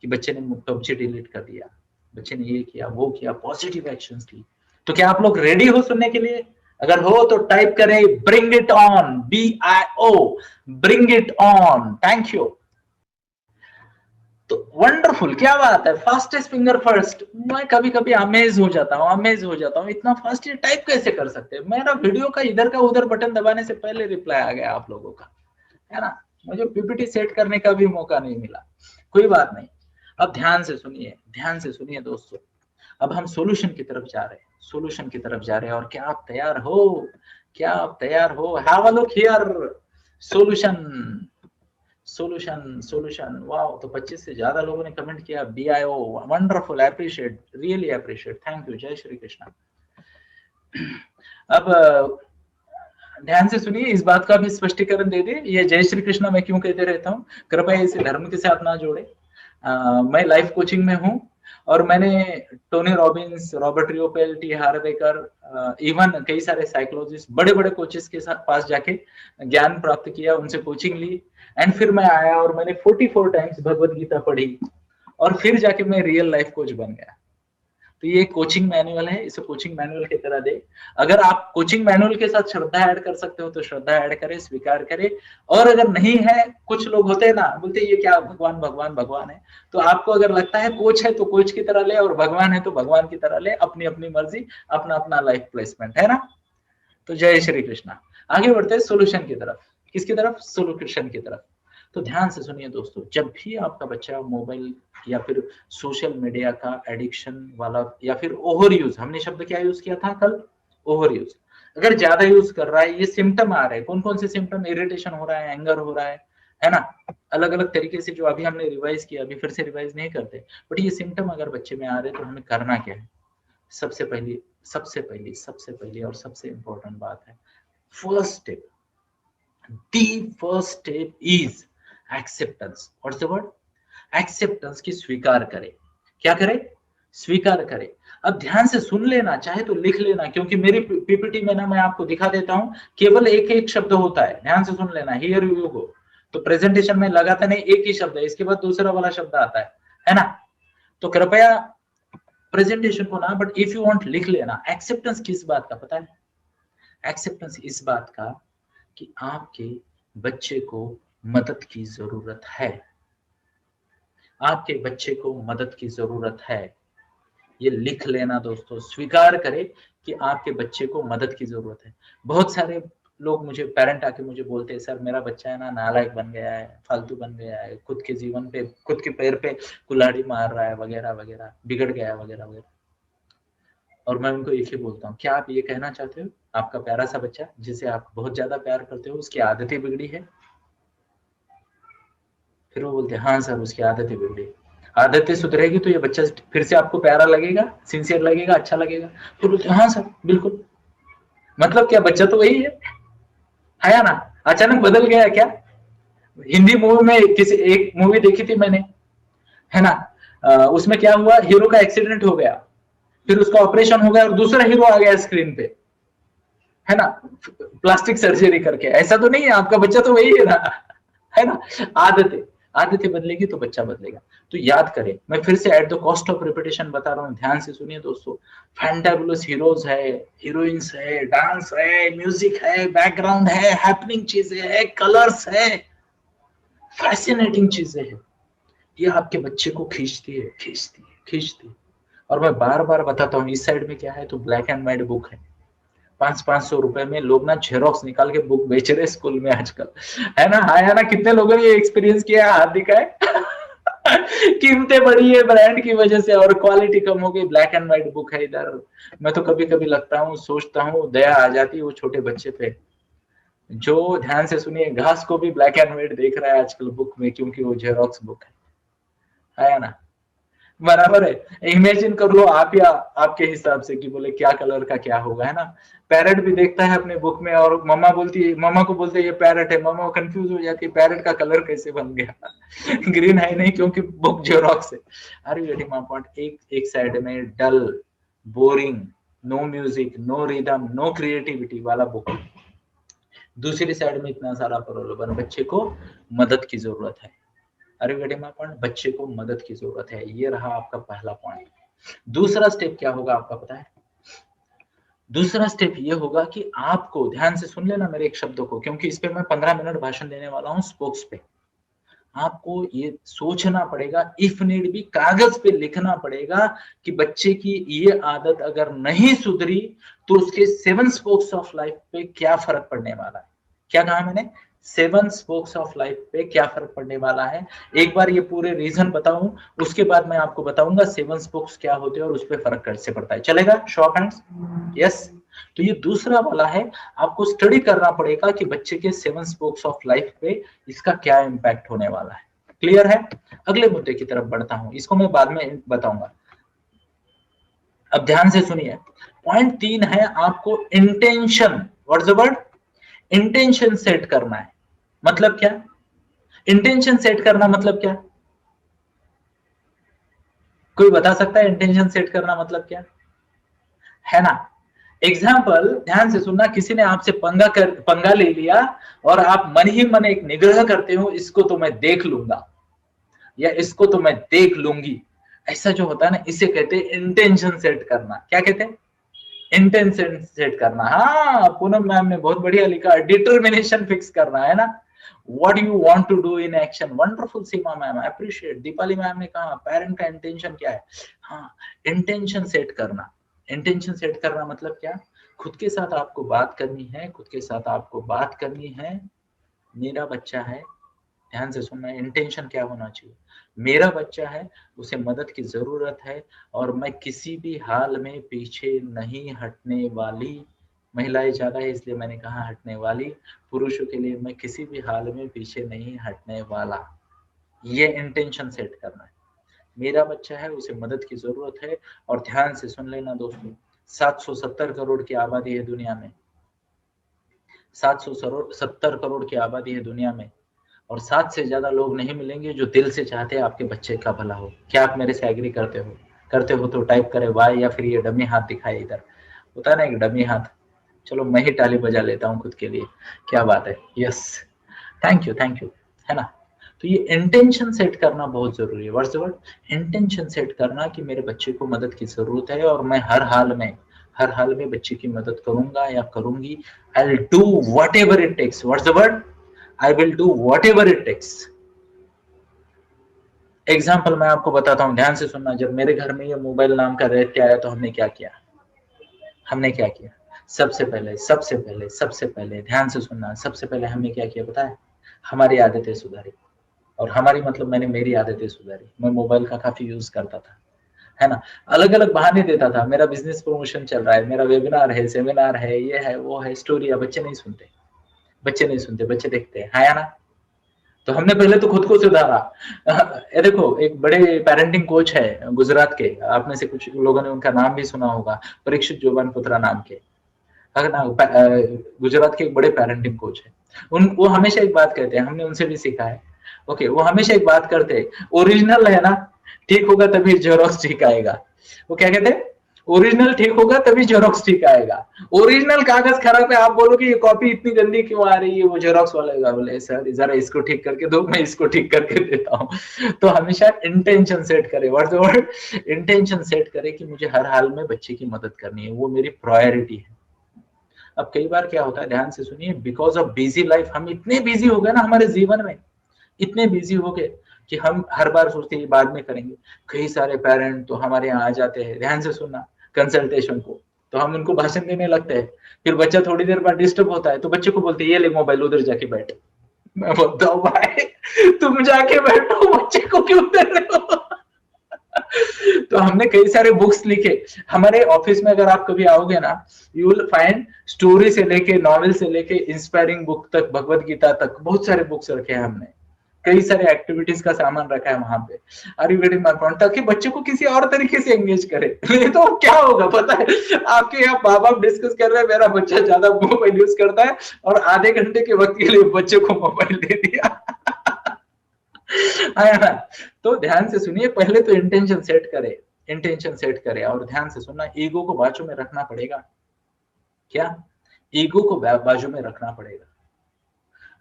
कि बच्चे ने पबजी डिलीट कर दिया, बच्चे ने ये किया वो किया, पॉजिटिव एक्शंस ली। तो क्या आप लोग रेडी हो सुनने के लिए? अगर हो तो टाइप करें bring it on, BIO, bring it on. Thank you. तो वंडरफुल, क्या बात है, फास्टेस्ट फिंगर फर्स्ट। मैं कभी कभी अमेज हो जाता हूँ, अमेज हो जाता हूँ, इतना फास्ट ये टाइप कैसे कर सकते हैं। मेरा वीडियो का इधर का उधर बटन दबाने से पहले रिप्लाई आ गया आप लोगों का, है ना। मुझे पीपीटी सेट करने का भी मौका नहीं मिला, कोई बात नहीं। अब ध्यान से सुनिए, ध्यान से सुनिए दोस्तों। अब हम सॉल्यूशन की तरफ जा रहे हैं, सॉल्यूशन की तरफ जा रहे हैं। और क्या आप तैयार हो? क्या आप तैयार हो? Have a look here, solution, solution, solution. Wow, तो 25 से ज्यादा लोगों ने कमेंट किया BIO, wonderful, appreciate, really appreciate, thank you. जय श्री कृष्णा। अब ध्यान से सुनिए, इस बात का भी स्पष्टीकरण दे दे, ये जय श्री कृष्णा मैं क्यों कहते रहता हूँ, कृपया इसे धर्म के साथ ना जोड़े। मैं लाइफ कोचिंग में हूँ और मैंने Tony Robbins, Robert Riopelle, T Harv Eker, even कई सारे साइकोलॉजिस्ट, बड़े बड़े कोचेस के साथ पास जाके ज्ञान प्राप्त किया, उनसे कोचिंग ली। एंड फिर मैं आया और मैंने 44 टाइम्स भगवत गीता पढ़ी और फिर जाके मैं रियल लाइफ कोच बन गया। तो ये कोचिंग मैनुअल है, इसे कोचिंग मैनुअल की तरह दे। अगर आप कोचिंग मैनुअल के साथ श्रद्धा ऐड कर सकते हो तो श्रद्धा ऐड करें, स्वीकार करें। और अगर नहीं है, कुछ लोग होते हैं ना, बोलते ये क्या भगवान भगवान भगवान है। तो आपको अगर लगता है कोच है तो कोच की तरह ले, और भगवान है तो भगवान की तरह ले, अपनी अपनी मर्जी, अपना अपना लाइफ प्लेसमेंट, है ना। तो जय श्री कृष्णा। आगे बढ़ते हैं सोल्यूशन की तरफ। किसकी तरफ? सोल्यूशन की तरफ। तो ध्यान से सुनिए दोस्तों, जब भी आपका बच्चा मोबाइल या फिर सोशल मीडिया का एडिक्शन वाला या फिर ओवर यूज, हमने शब्द क्या यूज किया था कल? Over use. अगर ज्यादा यूज कर रहा है, ये सिम्टम आ रहे हैं। कौन कौन से सिम्टम? इरिटेशन हो रहा है, एंगर हो रहा है ना, अलग अलग तरीके से, जो अभी हमने रिवाइज किया, अभी फिर से रिवाइज नहीं करते, बट ये सिम्टम अगर बच्चे में आ रहे हैं तो हमें करना क्या है? सबसे पहली सबसे पहली सबसे पहली और सबसे इंपॉर्टेंट बात है, first step, the first step is acceptance. What's the word? Acceptance की स्वीकार करे। क्या करे? स्वीकार करे। अब ध्यान से सुन लेना, चाहे तो लिख लेना, क्योंकि मेरी पीपीटी में ना मैं आपको दिखा देता हूं, केवल एक एक शब्द होता है। ध्यान से सुन लेना, हियर यू गो। तो प्रेजेंटेशन में लगाता नहीं, एक ही शब्द है, इसके बाद दूसरा वाला शब्द आता है ना। तो कृपया प्रेजेंटेशन को ना, बट इफ यू वांट लिख लेना। एक्सेप्टेंस किस बात का पता है? एक्सेप्टेंस इस बात का कि आपके बच्चे को मदद की जरूरत है। आपके बच्चे को मदद की जरूरत है, ये लिख लेना दोस्तों। स्वीकार करें कि आपके बच्चे को मदद की जरूरत है। बहुत सारे लोग मुझे, पेरेंट आके मुझे बोलते हैं, सर मेरा बच्चा है ना नालायक बन गया है, फालतू बन गया है, खुद के जीवन पे, खुद के पैर पे कुल्हाड़ी मार रहा है, वगैरह वगैरह, बिगड़ गया वगैरह वगैरह। और मैं उनको एक ही बोलता हूँ, क्या आप ये कहना चाहते हो आपका प्यारा सा बच्चा जिसे आप बहुत ज्यादा प्यार करते हो उसकी आदतें बिगड़ी है? फिर वो बोलते हैं हाँ सर उसकी आदतें बिगड़ी। आदतें सुधरेगी तो ये बच्चा फिर से आपको प्यारा लगेगा, सिंसियर लगेगा, अच्छा लगेगा। फिर बोलते हाँ सर बिल्कुल। मतलब क्या, बच्चा तो वही है ना। अचानक बदल गया क्या? हिंदी मूवी में किसी एक मूवी देखी थी मैंने, है ना। उसमें क्या हुआ, हीरो का एक्सीडेंट हो गया, फिर उसका ऑपरेशन हो गया और दूसरा हीरो आ गया स्क्रीन पे, है ना, प्लास्टिक सर्जरी करके। ऐसा तो नहीं है, आपका बच्चा तो वही है ना, है ना। आदतें आदतें बदलेगी तो बच्चा बदलेगा। तो याद करें, मैं फिर से at the cost of repetition बता रहा हूँ, ध्यान से सुनिए दोस्तों। फैंटाबुलस हीरोज है, हीरोइंस है, डांस है, म्यूजिक है, बैकग्राउंड है, हैपनिंग चीजें है, कलर्स है, फैसिनेटिंग चीजें है, ये आपके बच्चे को खींचती है, खींचती है, खींचती है। और मैं बार बार बताता हूँ, इस साइड में क्या है, तो ब्लैक एंड व्हाइट बुक है। 500-500 रुपए में लोग ना जेरोक्स निकाल के बुक बेच रहे स्कूल में आजकल, है ना। है ना, कितने लोगों ने ये एक्सपीरियंस किया है, हाथ दिखाए। कीमतें बढ़ी है ब्रांड की वजह से और क्वालिटी कम हो गई, ब्लैक एंड व्हाइट बुक है इधर। मैं तो कभी कभी लगता हूँ, सोचता हूँ, दया आ जाती है वो छोटे बच्चे पे, जो, ध्यान से सुनिए, घास को भी ब्लैक एंड व्हाइट देख रहा है आजकल बुक में, क्योंकि वो जेरोक्स बुक है ना। बराबर है। इमेजिन कर लो आप या आपके हिसाब से कि बोले क्या कलर का क्या होगा, है ना। पैरेट भी देखता है अपने बुक में और मम्मा बोलती है, मम्मा को बोलते है ये पैरेट है, मम्मा कंफ्यूज हो जाती है, पैरेट का कलर कैसे बन गया। ग्रीन है नहीं, क्योंकि बुक जेरोक्स है। Are you getting my point? एक साइड में dull, boring, no music, no rhythm, no creativity वाला बुक, दूसरी साइड में इतना सारा प्रॉब्लम, बच्चे को मदद की जरूरत है। अरे बेटे माँ पॉइंट, बच्चे को मदद की जरूरत है, ये रहा आपका पहला पॉइंट। दूसरा स्टेप क्या होगा आपका पता है? दूसरा स्टेप ये होगा कि आपको ध्यान से सुन लेना मेरे एक शब्दों को, क्योंकि इस पे मैं 15 मिनट भाषण देने वाला हूँ स्पोक्स पे। आपको ये सोचना पड़ेगा, इफ नीड भी कागज पे लिखना पड़ेगा कि बच्चे की ये आदत अगर नहीं सुधरी तो उसके 7 स्पोक्स ऑफ लाइफ पे क्या फर्क पड़ने वाला है। क्या कहा मैंने? 7 स्पोक्स ऑफ लाइफ पे क्या फर्क पड़ने वाला है। एक बार ये पूरे रीजन बताऊं, उसके बाद मैं आपको बताऊंगा 7 स्पोक्स क्या होते हैं और उस पर फर्क कैसे पड़ता है। चलेगा? Show off hands. यस। तो ये दूसरा वाला है, आपको स्टडी करना पड़ेगा कि बच्चे के 7 स्पोक्स ऑफ लाइफ पे इसका क्या इंपैक्ट होने वाला है। क्लियर है? अगले मुद्दे की तरफ बढ़ता हूं, इसको मैं बाद में बताऊंगा। अब ध्यान से सुनिए, पॉइंट 3 है आपको intention. What's the word? Intention set करना है। मतलब क्या? इंटेंशन सेट करना मतलब क्या? कोई बता सकता है इंटेंशन सेट करना मतलब क्या है ना? एग्जाम्पल ध्यान से सुनना, किसी ने आपसे पंगा ले लिया और आप मन ही मन एक निग्रह करते हो, इसको तो मैं देख लूंगा या इसको तो मैं देख लूंगी, ऐसा जो होता है ना, इसे कहते हैं इंटेंशन सेट करना। क्या कहते हैं? इंटेंशन सेट करना। हाँ, पूनम मैम ने बहुत बढ़िया लिखा, डिटर्मिनेशन फिक्स करना है ना। What you want to do in action? Wonderful Seema ma'am, appreciate. Deepali ma'am ने कहा पेरेंट का इंटेंशन क्या है। हाँ, इंटेंशन सेट करना। इंटेंशन सेट करना मतलब क्या? खुद के साथ आपको बात करनी है, खुद के साथ आपको बात करनी है, मेरा बच्चा है, ध्यान से सुनना, इंटेंशन क्या होना चाहिए, मेरा बच्चा है, उसे मदद की जरूरत है और मैं किसी भी हाल में पीछे नहीं हटने वाली। महिलाएं ज्यादा है इसलिए मैंने कहा हटने वाली, पुरुषों के लिए मैं किसी भी हाल में पीछे नहीं हटने वाला। ये इंटेंशन सेट करना है। मेरा बच्चा है, उसे मदद की जरूरत है। और ध्यान से सुन लेना दोस्तों, 770 करोड़ की आबादी है दुनिया में, 770 करोड़ की आबादी है दुनिया में, और 7 से ज्यादा लोग नहीं मिलेंगे जो दिल से चाहते हैं आपके बच्चे का भला हो। क्या आप मेरे से एग्री करते हो? करते हो तो टाइप करे वाई, या फिर ये डमी हाथ दिखाए इधर, होता है ना एक डमी हाथ। चलो मैं ही ताली बजा लेता हूँ खुद के लिए। क्या बात है, yes, thank you thank you, है ना। तो ये इंटेंशन सेट करना बहुत जरूरी है। What's the word? Intention set करना कि मेरे बच्चे को मदद की जरूरत है और मैं हर हाल में बच्चे की मदद करूंगा या करूंगी। I will do whatever it takes. What's the word? I will do whatever it takes. Example मैं आपको बताता हूँ, ध्यान से सुनना। जब मेरे घर में ये मोबाइल नाम का दैत्य आया तो हमने क्या किया? हमने क्या किया? सबसे पहले ध्यान से सुनना, सबसे पहले हमने क्या किया पता है? हमारी आदतें सुधारी। और हमारी मतलब मैंने मेरी आदतें सुधारी। मैं मोबाइल का काफी यूज करता था, है ना। अलग अलग बहाने देता था, मेरा बिजनेस प्रमोशन चल रहा है, मेरा वेबिनार है, सेमिनार है, ये है वो है, स्टोरी है। बच्चे नहीं सुनते, बच्चे नहीं सुनते, बच्चे देखते हैं, है ना। तो हमने पहले तो खुद को सुधारा। ये देखो, एक बड़े पेरेंटिंग कोच है गुजरात के, आप में से कुछ लोगों ने उनका नाम भी सुना होगा, परीक्षित जोबान पुत्रा नाम के, है ना। गुजरात के एक बड़े पेरेंटिंग कोच है। वो हमेशा एक बात कहते हैं, हमने उनसे भी सीखा है। ओके, वो हमेशा एक बात करते हैं, ओरिजिनल है ना ठीक होगा तभी जेरोक्स ठीक आएगा। वो क्या कहते हैं? ओरिजिनल ठीक होगा तभी जेरोक्स ठीक आएगा। ओरिजिनल कागज खराब है, आप बोलोगे ये कॉपी इतनी गंदी क्यों आ रही है, वो जेरोक्स वाला बोले सर जरा इसको ठीक करके दो, मैं इसको ठीक करके देता हूँ। तो हमेशा इंटेंशन सेट करे। What's the word? Intention set करे कि मुझे हर हाल में बच्चे की मदद करनी है, वो मेरी प्रायोरिटी है। अब कई बार क्या होता है, ध्यान से सुनिए, बिकॉज ऑफ बिजी लाइफ, हम इतने बिजी हो गए ना हमारे जीवन में, इतने बिजी हो गए कि हम हर बार सोचते हैं बाद में करेंगे। कई सारे पेरेंट तो हमारे यहाँ आ जाते हैं, ध्यान से सुनना, कंसल्टेशन को। तो हम उनको भाषण देने लगते हैं, फिर बच्चा थोड़ी देर बाद डिस्टर्ब होता है तो बच्चे को बोलते हैं ये ले मोबाइल, उधर जाके बैठ। मैं बोलता हूँ भाई तुम जाके बैठो, बच्चे को क्यों दे रहे हो? तो हमने कई सारे बुक्स लिखे। हमारे ऑफिस में अगर आप कभी आओगे ना, यू विल फाइंड स्टोरी से लेके, नॉवेल से लेके, इंस्पायरिंग बुक तक, भगवत गीता तक, बहुत सारे बुक्स रखे हैं हमने। कई सारे एक्टिविटीज का सामान रखा है वहां पे। Are you getting my point? ताकि बच्चे को किसी और तरीके से एंगेज करे। नहीं तो क्या होगा पता है, आपके यहाँ माँ बाप डिस्कस कर रहे हैं, मेरा बच्चा ज्यादा मोबाइल यूज करता है, और आधे घंटे के वक्त के लिए बच्चे को मोबाइल दे दिया। आया ना। तो ध्यान से सुनिए, पहले तो इंटेंशन सेट करे, इंटेंशन सेट करे। और ध्यान से सुनना, ईगो को बाजू में रखना पड़ेगा। क्या? ईगो को बाजू में रखना पड़ेगा।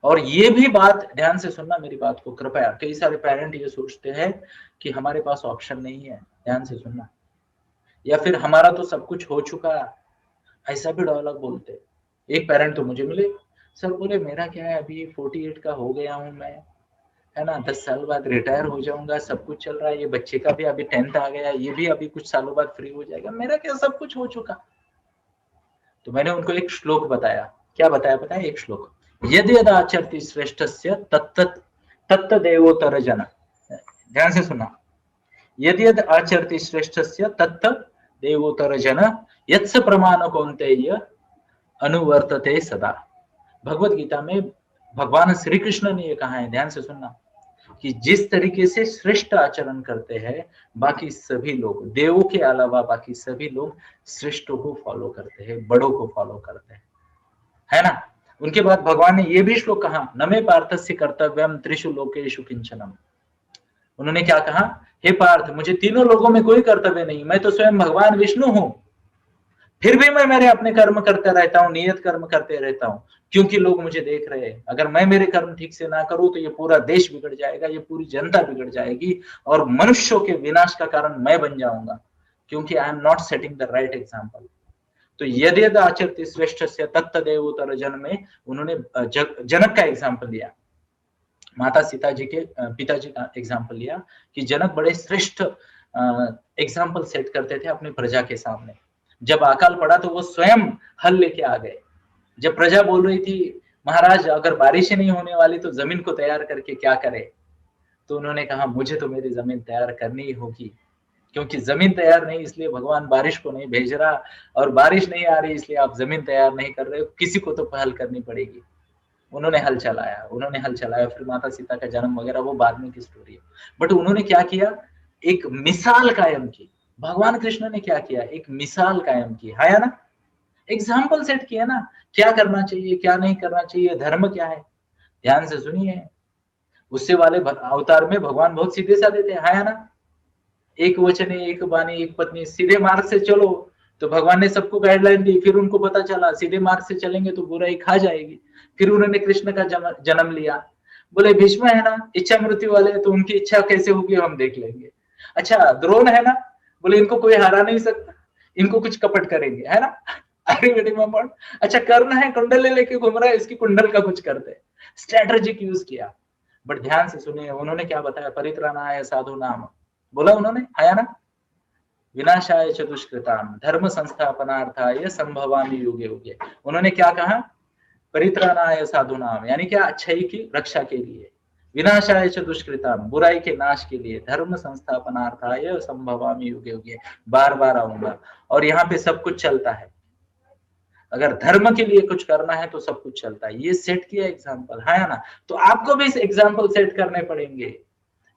और ये भी बात ध्यान से सुनना मेरी बात को कृपया, कई सारे पेरेंट ये सोचते हैं कि हमारे पास ऑप्शन नहीं है, ध्यान से सुनना, या फिर हमारा तो सब कुछ हो चुका, ऐसा भी डायलॉग बोलते। एक पेरेंट तो मुझे मिले, सर बोले मेरा क्या है, अभी 48 का हो गया हूँ मैं, है ना, 10 साल बाद रिटायर हो जाऊंगा, सब कुछ चल रहा है, ये बच्चे का भी अभी 10th आ गया, ये भी अभी कुछ सालों बाद फ्री हो जाएगा, मेरा क्या सब कुछ हो चुका। तो मैंने उनको एक श्लोक बताया, क्या बताया पता है, एक श्लोक, यदि यद आचरति श्रेष्ठस्य तत्त तत्तदेवोत्तर जन, ध्यान से सुना, यदि यद आचरति श्रेष्ठस्य तत्त देवोत्तर जन यत्स प्रमाण कौन्तेय अनुवर्तते सदा। भगवत गीता में भगवान श्री कृष्ण ने ये कहा है, ध्यान से सुनना, कि जिस तरीके से श्रेष्ठ आचरण करते हैं बाकी सभी लोग, देवों के अलावा बाकी सभी लोग श्रेष्ठों को फॉलो करते हैं, बड़ों को फॉलो करते हैं, है ना। उनके बाद भगवान ने ये भी श्लोक कहा, नमे पार्थस्य कर्तव्यम त्रिषु लोकेषु किंचनम। उन्होंने क्या कहा, हे पार्थ, मुझे तीनों लोगों में कोई कर्तव्य नहीं, मैं तो स्वयं भगवान विष्णु हूं, फिर भी मैं मेरे अपने कर्म करते रहता हूँ, नियत कर्म करते रहता हूँ, क्योंकि लोग मुझे देख रहे हैं। अगर मैं मेरे कर्म ठीक से ना करूं तो ये पूरा देश बिगड़ जाएगा, ये पूरी जनता बिगड़ जाएगी और मनुष्यों के विनाश का कारण मैं बन जाऊंगा, क्योंकि I am not setting the right example. तो यदि यद आचरति श्रेष्ठ से तत्तदेवोत्तर जन में उन्होंने जनक का एग्जाम्पल लिया, माता सीता जी के पिताजी का एग्जाम्पल लिया, कि जनक बड़े श्रेष्ठ एग्जाम्पल सेट करते थे अपनी प्रजा के सामने। जब अकाल पड़ा तो वो स्वयं हल लेके आ गए। जब प्रजा बोल रही थी महाराज अगर बारिश ही नहीं होने वाली तो जमीन को तैयार करके क्या करे, तो उन्होंने कहा मुझे तो मेरी जमीन तैयार करनी ही होगी, क्योंकि जमीन तैयार नहीं इसलिए भगवान बारिश को नहीं भेज रहा, और बारिश नहीं आ रही इसलिए आप जमीन तैयार नहीं कर रहे हो, किसी को तो पहल करनी पड़ेगी। उन्होंने हल चलाया, फिर माता सीता का जन्म वगैरह वो बाद में की स्टोरी है। बट उन्होंने क्या किया, एक मिसाल कायम की। भगवान कृष्ण ने क्या किया, एक मिसाल कायम की, है ना, एग्जाम्पल सेट किया ना, क्या करना चाहिए क्या नहीं करना चाहिए, धर्म क्या है। ध्यान से सुनिए, उससे वाले अवतार में भगवान बहुत सीधे साधे थे, है ना, एक वचन एक वाणी एक पत्नी, सीधे मार्ग से चलो। तो भगवान ने सबको गाइडलाइन दी, फिर उनको पता चला सीधे मार्ग से चलेंगे तो बुराई खा जाएगी, फिर उन्होंने कृष्ण का जन्म लिया। बोले भीष्म है ना इच्छा मृत्यु वाले, तो उनकी इच्छा कैसे होगी हम देख लेंगे। अच्छा द्रोण है ना, बोले इनको कोई हरा नहीं सकता, इनको कुछ कपट करेंगे, है ना। अरे बेटी मामा, अच्छा कर्ण है कुंडल लेके घूम रहा है, इसकी कुंडल का कुछ करते, स्ट्रेटेजिक यूज किया। बट ध्यान से सुनिए, उन्होंने क्या बताया, परित्राणाय साधु नाम बोला उन्होंने, आया ना, विनाशाय च दुष्कृताम धर्म संस्थापनार्थाय संभवामि युगे युगे। उन्होंने क्या कहा, परित्राणाय साधु नाम, यानी क्या, अच्छाई की रक्षा के लिए, विनाशाय च दुष्कृताम, बुराई के नाश के लिए, धर्म संस्थापनार्थाय संभवामि युगे युगे, बार बार आऊंगा। और यहाँ पे सब कुछ चलता है, अगर धर्म के लिए कुछ करना है तो सब कुछ चलता है। ये सेट किया एग्जाम्पल, है ना। तो आपको भी एग्जाम्पल सेट करने पड़ेंगे,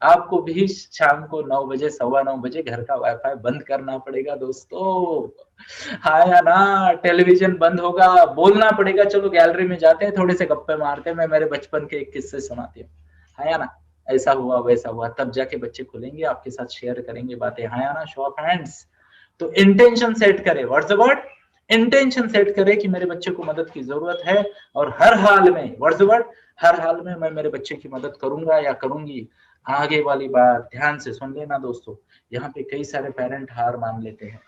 आपको भी शाम को 9 बजे 9:15 घर का वाईफाई बंद करना पड़ेगा दोस्तों, हाँ या ना, टेलीविजन बंद होगा, बोलना पड़ेगा चलो गैलरी में जाते हैं थोड़े से गप्पे मारते हैं, मैं मेरे बचपन के एक किस्से सुनाती हूँ, हाँ या ना, ऐसा हुआ वैसा हुआ, तब जाके बच्चे खुलेंगे आपके साथ शेयर करेंगे बातें, हाँ या ना, शो ऑफ हैंड्स। तो इंटेंशन सेट करे, what's the word, intention set करे कि मेरे बच्चे को मदद की जरूरत है, और हर हाल में, व्हाट्स द वर्ड, हर हाल में मैं मेरे बच्चे की मदद करूंगा या करूंगी। आगे वाली बात ध्यान से सुन लेना दोस्तों, यहाँ पे कई सारे पेरेंट हार मान लेते हैं।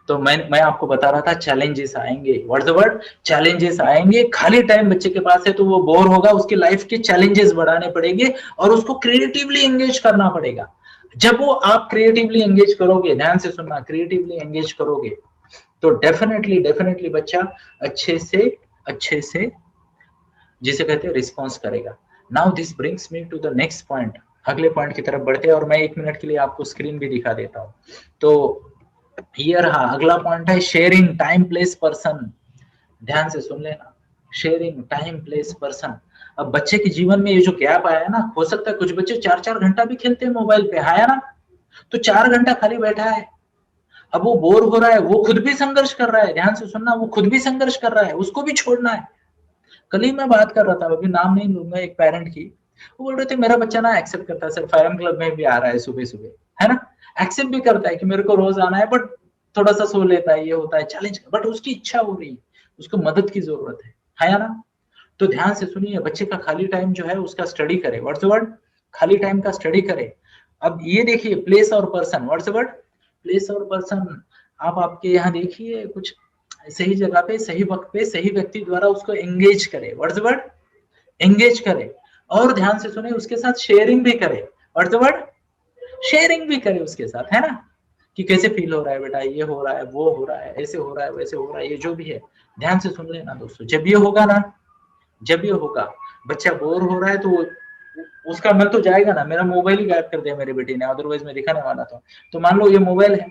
तो मैं आपको बता रहा था चैलेंजेस आएंगे, व्हाट्स द वर्ड, चैलेंजेस आएंगे। खाली टाइम बच्चे के पास है तो वो बोर होगा, उसकी लाइफ के चैलेंजेस बढ़ाने पड़ेंगे और उसको क्रिएटिवली एंगेज करना पड़ेगा। जब वो आप क्रिएटिवली एंगेज करोगे, ध्यान से सुनना, क्रिएटिवली एंगेज करोगे तो डेफिनेटली बच्चा अच्छे से जिसे कहते हैं रिस्पॉन्स करेगा। Now this brings me to the next point, अगले पॉइंट की तरफ बढ़ते हैं, और मैं 1 मिनट के लिए आपको स्क्रीन भी दिखा देता हूँ। तो ये रहा अगला पॉइंट है शेयरिंग टाइम प्लेस पर्सन। ध्यान से सुन लेना, शेयरिंग टाइम प्लेस पर्सन। अब बच्चे के जीवन में ये जो गैप आया है ना, हो सकता है कुछ बच्चे 4-4 घंटा भी खेलते हैं मोबाइल पे, है ना, तो 4 घंटा खाली बैठा है, अब वो बोर हो रहा है, वो खुद भी संघर्ष कर रहा है, ध्यान से सुनना, वो खुद भी संघर्ष कर रहा है, उसको भी छोड़ना है। कल ही मैं बात कर रहा था, अभी नाम नहीं लूंगा, एक पेरेंट की, वो बोल रहे थे मेरा बच्चा ना एक्सेप्ट करता है सर, फायरम क्लब में भी आ रहा है सुबह सुबह, है ना, एक्सेप्ट भी करता है कि मेरे को रोज आना है, बट थोड़ा सा सो लेता है, ये होता है चैलेंज, बट उसकी इच्छा हो रही है, उसको मदद की जरूरत है ना। तो ध्यान से सुनिए, बच्चे का खाली टाइम जो है उसका स्टडी करे। What's the word? खाली टाइम का स्टडी करे। अब ये देखिए प्लेस और person, what's the word? Place और पर्सन। आप आपके यहाँ देखिए कुछ सही जगह पे सही वक्त पे सही व्यक्ति द्वारा उसको एंगेज करे। What's the word? एंगेज करे। और ध्यान से सुने, उसके साथ शेयरिंग भी करे। What's the word? शेयरिंग भी करे उसके साथ, है ना, कि कैसे फील हो रहा है बेटा, ये हो रहा है, वो हो रहा है, ऐसे हो रहा है, वैसे हो रहा है, ये जो भी है ध्यान से सुन लेना दोस्तों। जब ये होगा ना, जब ये होगा, बच्चा बोर हो रहा है तो उसका मन तो जाएगा ना, मेरा मोबाइल ही गायब कर दिया मेरी बेटी ने, अदरवाइज मैं दिखाने वाला था। तो मान लो ये मोबाइल है,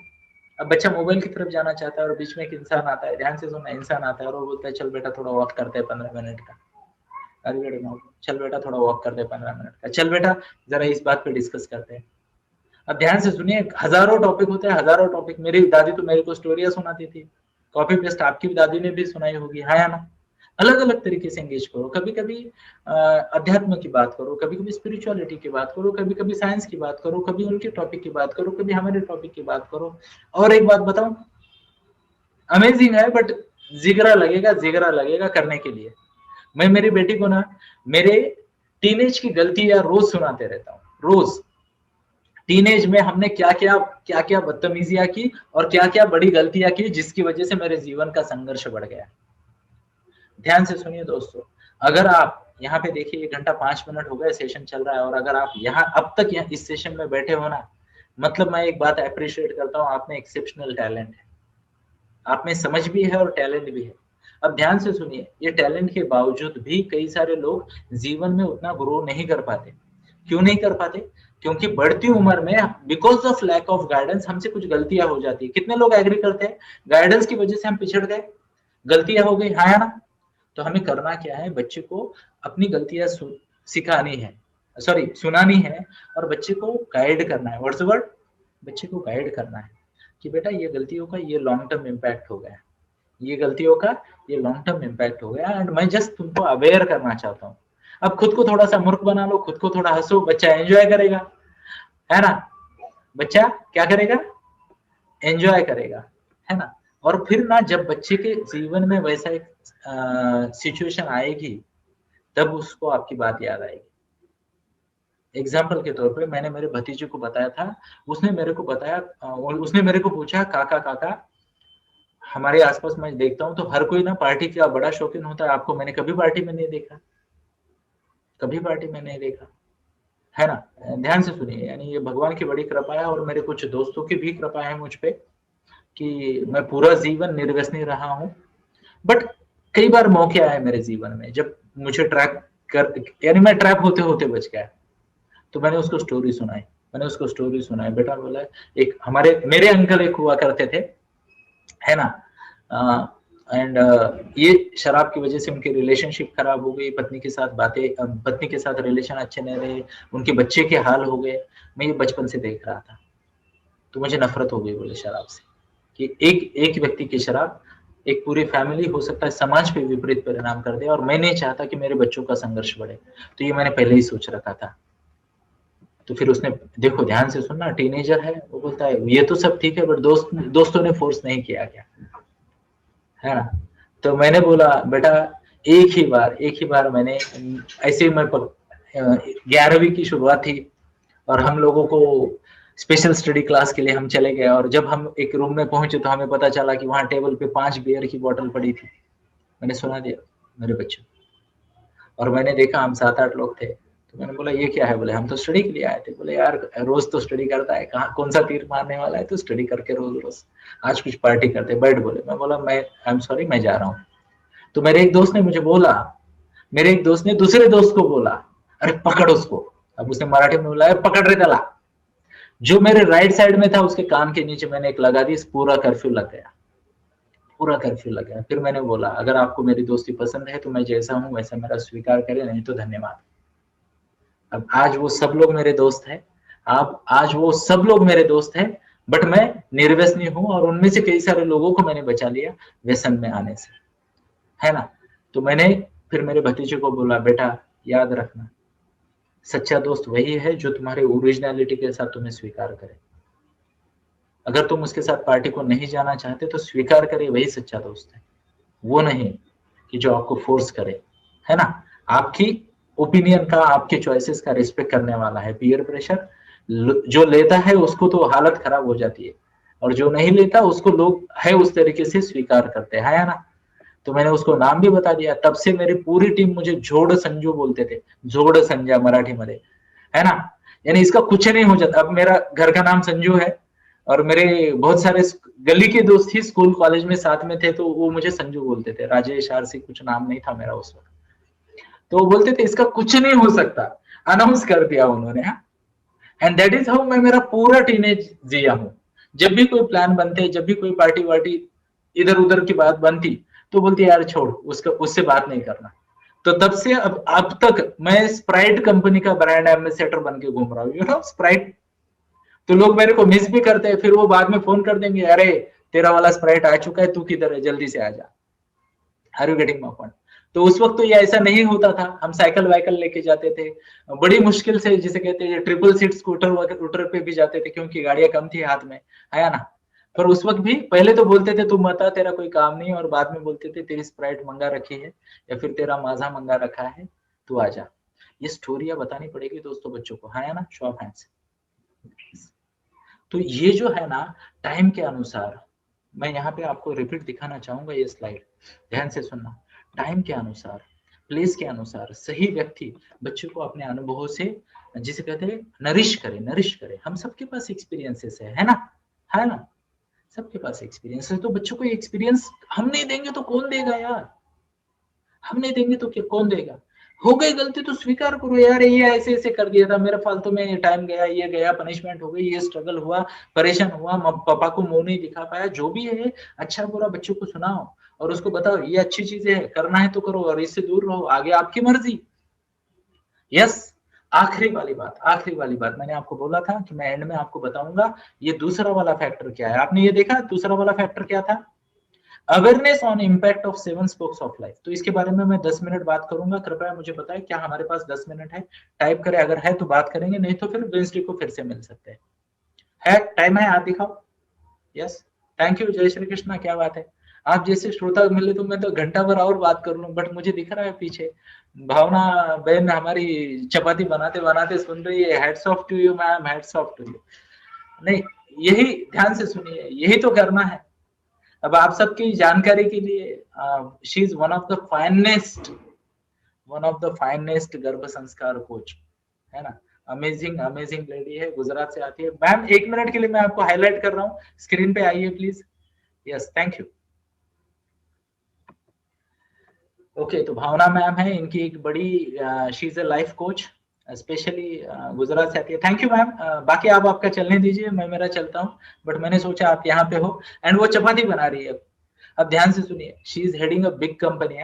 अब बच्चा मोबाइल की तरफ जाना चाहता है और बीच में एक इंसान आता है, ध्यान से सुनना, इंसान आता है और वो बोलता है चल बेटा थोड़ा वॉक करते हैं 15 मिनट का। अरे बेटा चल बेटा थोड़ा वॉक करते हैं 15 मिनट का, चल बेटा जरा इस बात पे डिस्कस करते हैं। अब ध्यान से सुनिए, हजारों टॉपिक होते हैं, हजारों टॉपिक। मेरी दादी तो मेरे को स्टोरियां सुनाती थी, कॉपी पेस्ट आपकी दादी ने भी सुनाई होगी, है या ना। अलग अलग तरीके से एंगेज करो, कभी कभी अध्यात्म की बात करो, कभी कभी स्पिरिचुअलिटी की बात करो, कभी कभी साइंस की बात करो, कभी उनके टॉपिक की बात करो, कभी हमारे टॉपिक की बात करो। और एक बात बताऊं, अमेजिंग है बट जिगरा लगेगा, जिगरा लगेगा करने के लिए। मैं मेरी बेटी को ना मेरे टीनेज की गलतियां रोज सुनाते रहता हूँ, रोज। टीनेज में हमने क्या क्या बदतमीजियां की और क्या क्या बड़ी गलतियां की जिसकी वजह से मेरे जीवन का संघर्ष बढ़ गया। ध्यान से सुनिए दोस्तों, अगर आप यहाँ पे देखिए 1 घंटा 5 मिनट हो गए सेशन चल रहा है, और अगर आप यहाँ अब तक यहाँ इस सेशन में बैठे हो ना, मतलब मैं एक बात अप्रिशिएट करता हूँ, आप में एक्सेप्शनल टैलेंट है, आप में समझ भी है और टैलेंट भी है। अब ध्यान से सुनिए, ये टैलेंट के बावजूद भी कई सारे लोग जीवन में उतना ग्रो नहीं कर पाते। क्यों नहीं कर पाते? क्योंकि बढ़ती उम्र में because of lack of guidance हमसे कुछ गलतियां हो जाती है। कितने लोग एग्री करते हैं, गाइडेंस की वजह से हम पिछड़ गए, गलतियां हो गई, हाँ या ना। तो हमें करना क्या है, बच्चे को अपनी गलतियां सिखानी है, सॉरी सुनानी है, और बच्चे को गाइड करना है। What's the word? बच्चे को गाइड करना है कि बेटा ये गलतियों का ये लॉन्ग टर्म इम्पैक्ट हो गया, ये गलतियों का ये लॉन्ग टर्म इम्पैक्ट हो गया, एंड मैं जस्ट तुमको अवेयर करना चाहता हूँ। अब खुद को थोड़ा सा मूर्ख बना लो, खुद को थोड़ा हंसो, बच्चा एंजॉय करेगा, है ना। बच्चा क्या करेगा? एंजॉय करेगा, है ना। और फिर ना जब बच्चे के जीवन में वैसा एक सिचुएशन आएगी, तब उसको आपकी बात याद आएगी। एग्जाम्पल के तौर पे मैंने मेरे भतीजे को बताया था, उसने मेरे को बताया, उसने मेरे को पूछा काका काका, हमारे आसपास मैं देखता हूँ तो हर कोई ना पार्टी का बड़ा शौकीन होता है, आपको मैंने कभी पार्टी में नहीं देखा, कभी पार्टी में नहीं देखा, है ना। ध्यान से सुनिए, यानी ये भगवान की बड़ी कृपा है, और मेरे कुछ दोस्तों की भी कृपा है मुझ पे, कि मैं पूरा जीवन निर्व्यसनी रहा हूँ। बट कई बार मौके आए मेरे जीवन में जब मुझे ट्रैप कर, यानी मैं ट्रैप होते होते बच गया, तो मैंने उसको स्टोरी सुनाई, मैंने उसको स्टोरी सुनाई। बेटा बोला, एक हमारे मेरे अंकल एक हुआ करते थे, है ना, एंड ये शराब की वजह से उनकी रिलेशनशिप खराब हो गई, पत्नी के साथ पत्नी के साथ रिलेशन अच्छे नहीं रहे, उनके बच्चे के हाल हो गए। मैं ये बचपन से देख रहा था, तो मुझे नफरत हो गई बोले शराब से, कि एक एक व्यक्ति की शराब एक पूरी फैमिली, हो सकता है समाज पे विपरीत परिणाम कर दे, और मैं नहीं चाहता कि मेरे बच्चों का संघर्ष बढ़े। तो ये मैंने पहले ही सोच रखा था। तो फिर उसने, देखो ध्यान से सुनना, टीनेजर है, वो बोलता है ये तो सब ठीक है, बट दोस्तों ने फोर्स नहीं किया क्या, है ना। तो मैंने बोला बेटा, एक ही बार मैंने ऐसे ही, मैं 11वीं की शुरुआत थी, और हम लोगों को स्पेशल स्टडी क्लास के लिए हम चले गए, और जब हम एक रूम में पहुंचे तो हमें पता चला कि वहां टेबल पे 5 बियर की बोतल पड़ी थी। मैंने सुना दिया मेरे बच्चों, और मैंने देखा हम 7-8 लोग थे, तो मैंने बोला ये क्या है, बोले हम तो स्टडी के लिए आए थे। बोले यार रोज तो स्टडी करता है, कहाँ कौन सा तीर मारने वाला है, तो स्टडी करके रोज रोज, आज कुछ पार्टी करते बैठ। बोले, मैं बोला मैं आई एम सॉरी, मैं जा रहा हूँ। तो मेरे एक दोस्त ने मुझे बोला, मेरे एक दोस्त ने दूसरे दोस्त को बोला, अरे पकड़ उसको। अब उसने मराठी में बोला, पकड़ रे त्याला। जो मेरे राइट साइड में था उसके कान के नीचे मैंने एक लगा दी, पूरा कर्फ्यू लग गया, पूरा कर्फ्यू लग गया। फिर मैंने बोला अगर आपको मेरी दोस्ती पसंद है तो मैं जैसा हूं वैसा मेरा स्वीकार करें, नहीं तो धन्यवाद। अब आज वो सब लोग मेरे दोस्त हैं, आप आज वो सब लोग मेरे दोस्त हैं, बट मैं निर्व्यसनी हूं, और उनमें से कई सारे लोगों को मैंने बचा लिया व्यसन में आने से, है ना। तो मैंने फिर मेरे भतीजे को बोला, बेटा याद रखना, सच्चा दोस्त वही है जो तुम्हारे ओरिजिनलिटी के साथ तुम्हें स्वीकार करे। अगर तुम उसके साथ पार्टी को नहीं जाना चाहते तो स्वीकार करे, वही सच्चा दोस्त है, वो नहीं कि जो आपको फोर्स करे, है ना। आपकी ओपिनियन का, आपके चॉइसेस का रिस्पेक्ट करने वाला है। पीयर प्रेशर जो लेता है उसको तो हालत खराब हो जाती है, और जो नहीं लेता उसको लोग है उस तरीके से स्वीकार करते हैं, है ना। तो मैंने उसको नाम भी बता दिया। तब से मेरी पूरी टीम मुझे जोड़ संजू बोलते थे, जोड़ संजय मराठी में, है ना। यानी इसका कुछ नहीं हो जाता। अब मेरा घर का नाम संजू है, और मेरे बहुत सारे गली के दोस्त ही स्कूल कॉलेज में साथ में थे, तो वो मुझे संजू बोलते थे। राजेश आरसी कुछ नाम नहीं था मेरा उस वक्त। तो वो बोलते थे इसका कुछ नहीं हो सकता, अनाउंस कर दिया उन्होंने। एंड दैट इज हाउ मैं मेरा पूरा टीनेज जिया हूँ। जब भी कोई प्लान बनते, जब भी कोई पार्टी वार्टी इधर उधर की बात बनती, तो बोलती यार छोड़, उसका उससे बात नहीं करना। तो तब से अब तक मैं स्प्राइट कंपनी का ब्रांड एम्बेसडर बन के घूम रहा हूँ, यू नो स्प्राइट। तो लोग मेरे को मिस भी करते हैं, फिर वो बाद में फोन कर देंगे, अरे तेरा वाला स्प्राइट आ चुका है, तू किधर है, जल्दी से आ जा। Are you getting my point. तो उस वक्त तो ये ऐसा नहीं होता था, हम साइकिल वाइकल लेके जाते थे, बड़ी मुश्किल से, जिसे कहते हैं ट्रिपल सीट स्कूटर वूटर पे भी जाते थे, क्योंकि गाड़ियां कम थी हाथ में, है ना। पर उस वक्त भी पहले तो बोलते थे तू मत आ, तेरा कोई काम नहीं, और बाद में बोलते थे तेरी स्प्राइट मंगा रखी है, या फिर तेरा माजा मंगा रखा है, तू आ जा। ये स्टोरियां बतानी पड़ेगी दोस्तों बच्चों को, है ना। Show off hands. तो ये जो है ना, टाइम के अनुसार, मैं यहाँ पे आपको रिपीट दिखाना चाहूंगा ये स्लाइड, ध्यान से सुनना। टाइम के अनुसार, प्लेस के अनुसार सही व्यक्ति बच्चों को अपने अनुभवों से, जिसे कहते हैं नरिश करे, नरिश करे। हम सबके पास एक्सपीरियंसेस है ना, है ना। सबके पास एक्सपीरियंस है, तो बच्चों को एक्सपीरियंस हम नहीं देंगे तो कौन देगा यार। हम नहीं देंगे तो कौन देगा। हो गई गलती तो स्वीकार करो यार, ये ऐसे ऐसे कर दिया था, मेरा फालतू में टाइम गया, ये गया, पनिशमेंट हो गई, ये स्ट्रगल हुआ, परेशान हुआ, पापा को मुंह नहीं दिखा पाया, जो भी है अच्छा बुरा बच्चों को सुनाओ, और उसको बताओ ये अच्छी चीजें है, करना है तो करो, और इससे दूर रहो, आगे आपकी मर्जी। यस। आखिरी वाली बात मैंने आपको बोला था कि मैं एंड में आपको बताऊंगा ये दूसरा वाला फैक्टर क्या है। आपने ये देखा दूसरा वाला फैक्टर क्या था, awareness on impact of seven spokes of life. तो इसके बारे में मैं 10 मिनट बात करूंगा। कृपया मुझे बताएं क्या हमारे पास 10 मिनट है। टाइप करें अगर है तो बात करेंगे, नहीं तो फिर वेंसडे को फिर से मिल सकते हैं। है टाइम है, आप दिखाओ। यस। थैंक यू, जय श्री कृष्णा, क्या बात है। आप जैसे श्रोता मिले तो मैं तो घंटा भर और बात कर लूं, बट मुझे दिख रहा है पीछे भावना बहन हमारी चपाती बनाते बनाते सुन रही है। Heads off to you ma'am, heads off to you. नहीं, यही ध्यान से सुनिए, यही तो करना है। अब आप सबकी जानकारी के लिए, she is one of the finest गर्भ संस्कार कोच, है ना। अमेजिंग अमेजिंग लेडी है, गुजरात से आती है। मैम 1 मिनट के लिए मैं आपको हाईलाइट कर रहा हूँ, स्क्रीन पे आइए please. Yes, thank you. Okay, तो भावना मैम है, इनकी एक बड़ी, she is a life coach, specially Gujarat से आती है। Thank you ma'am. बाकी आप आपका चलने दीजिए, मैं मेरा चलता हूँ, बट मैंने सोचा आप यहाँ पे हो, एंड वो चपाती बना रही है। अब ध्यान से सुनिए, she is heading a big company,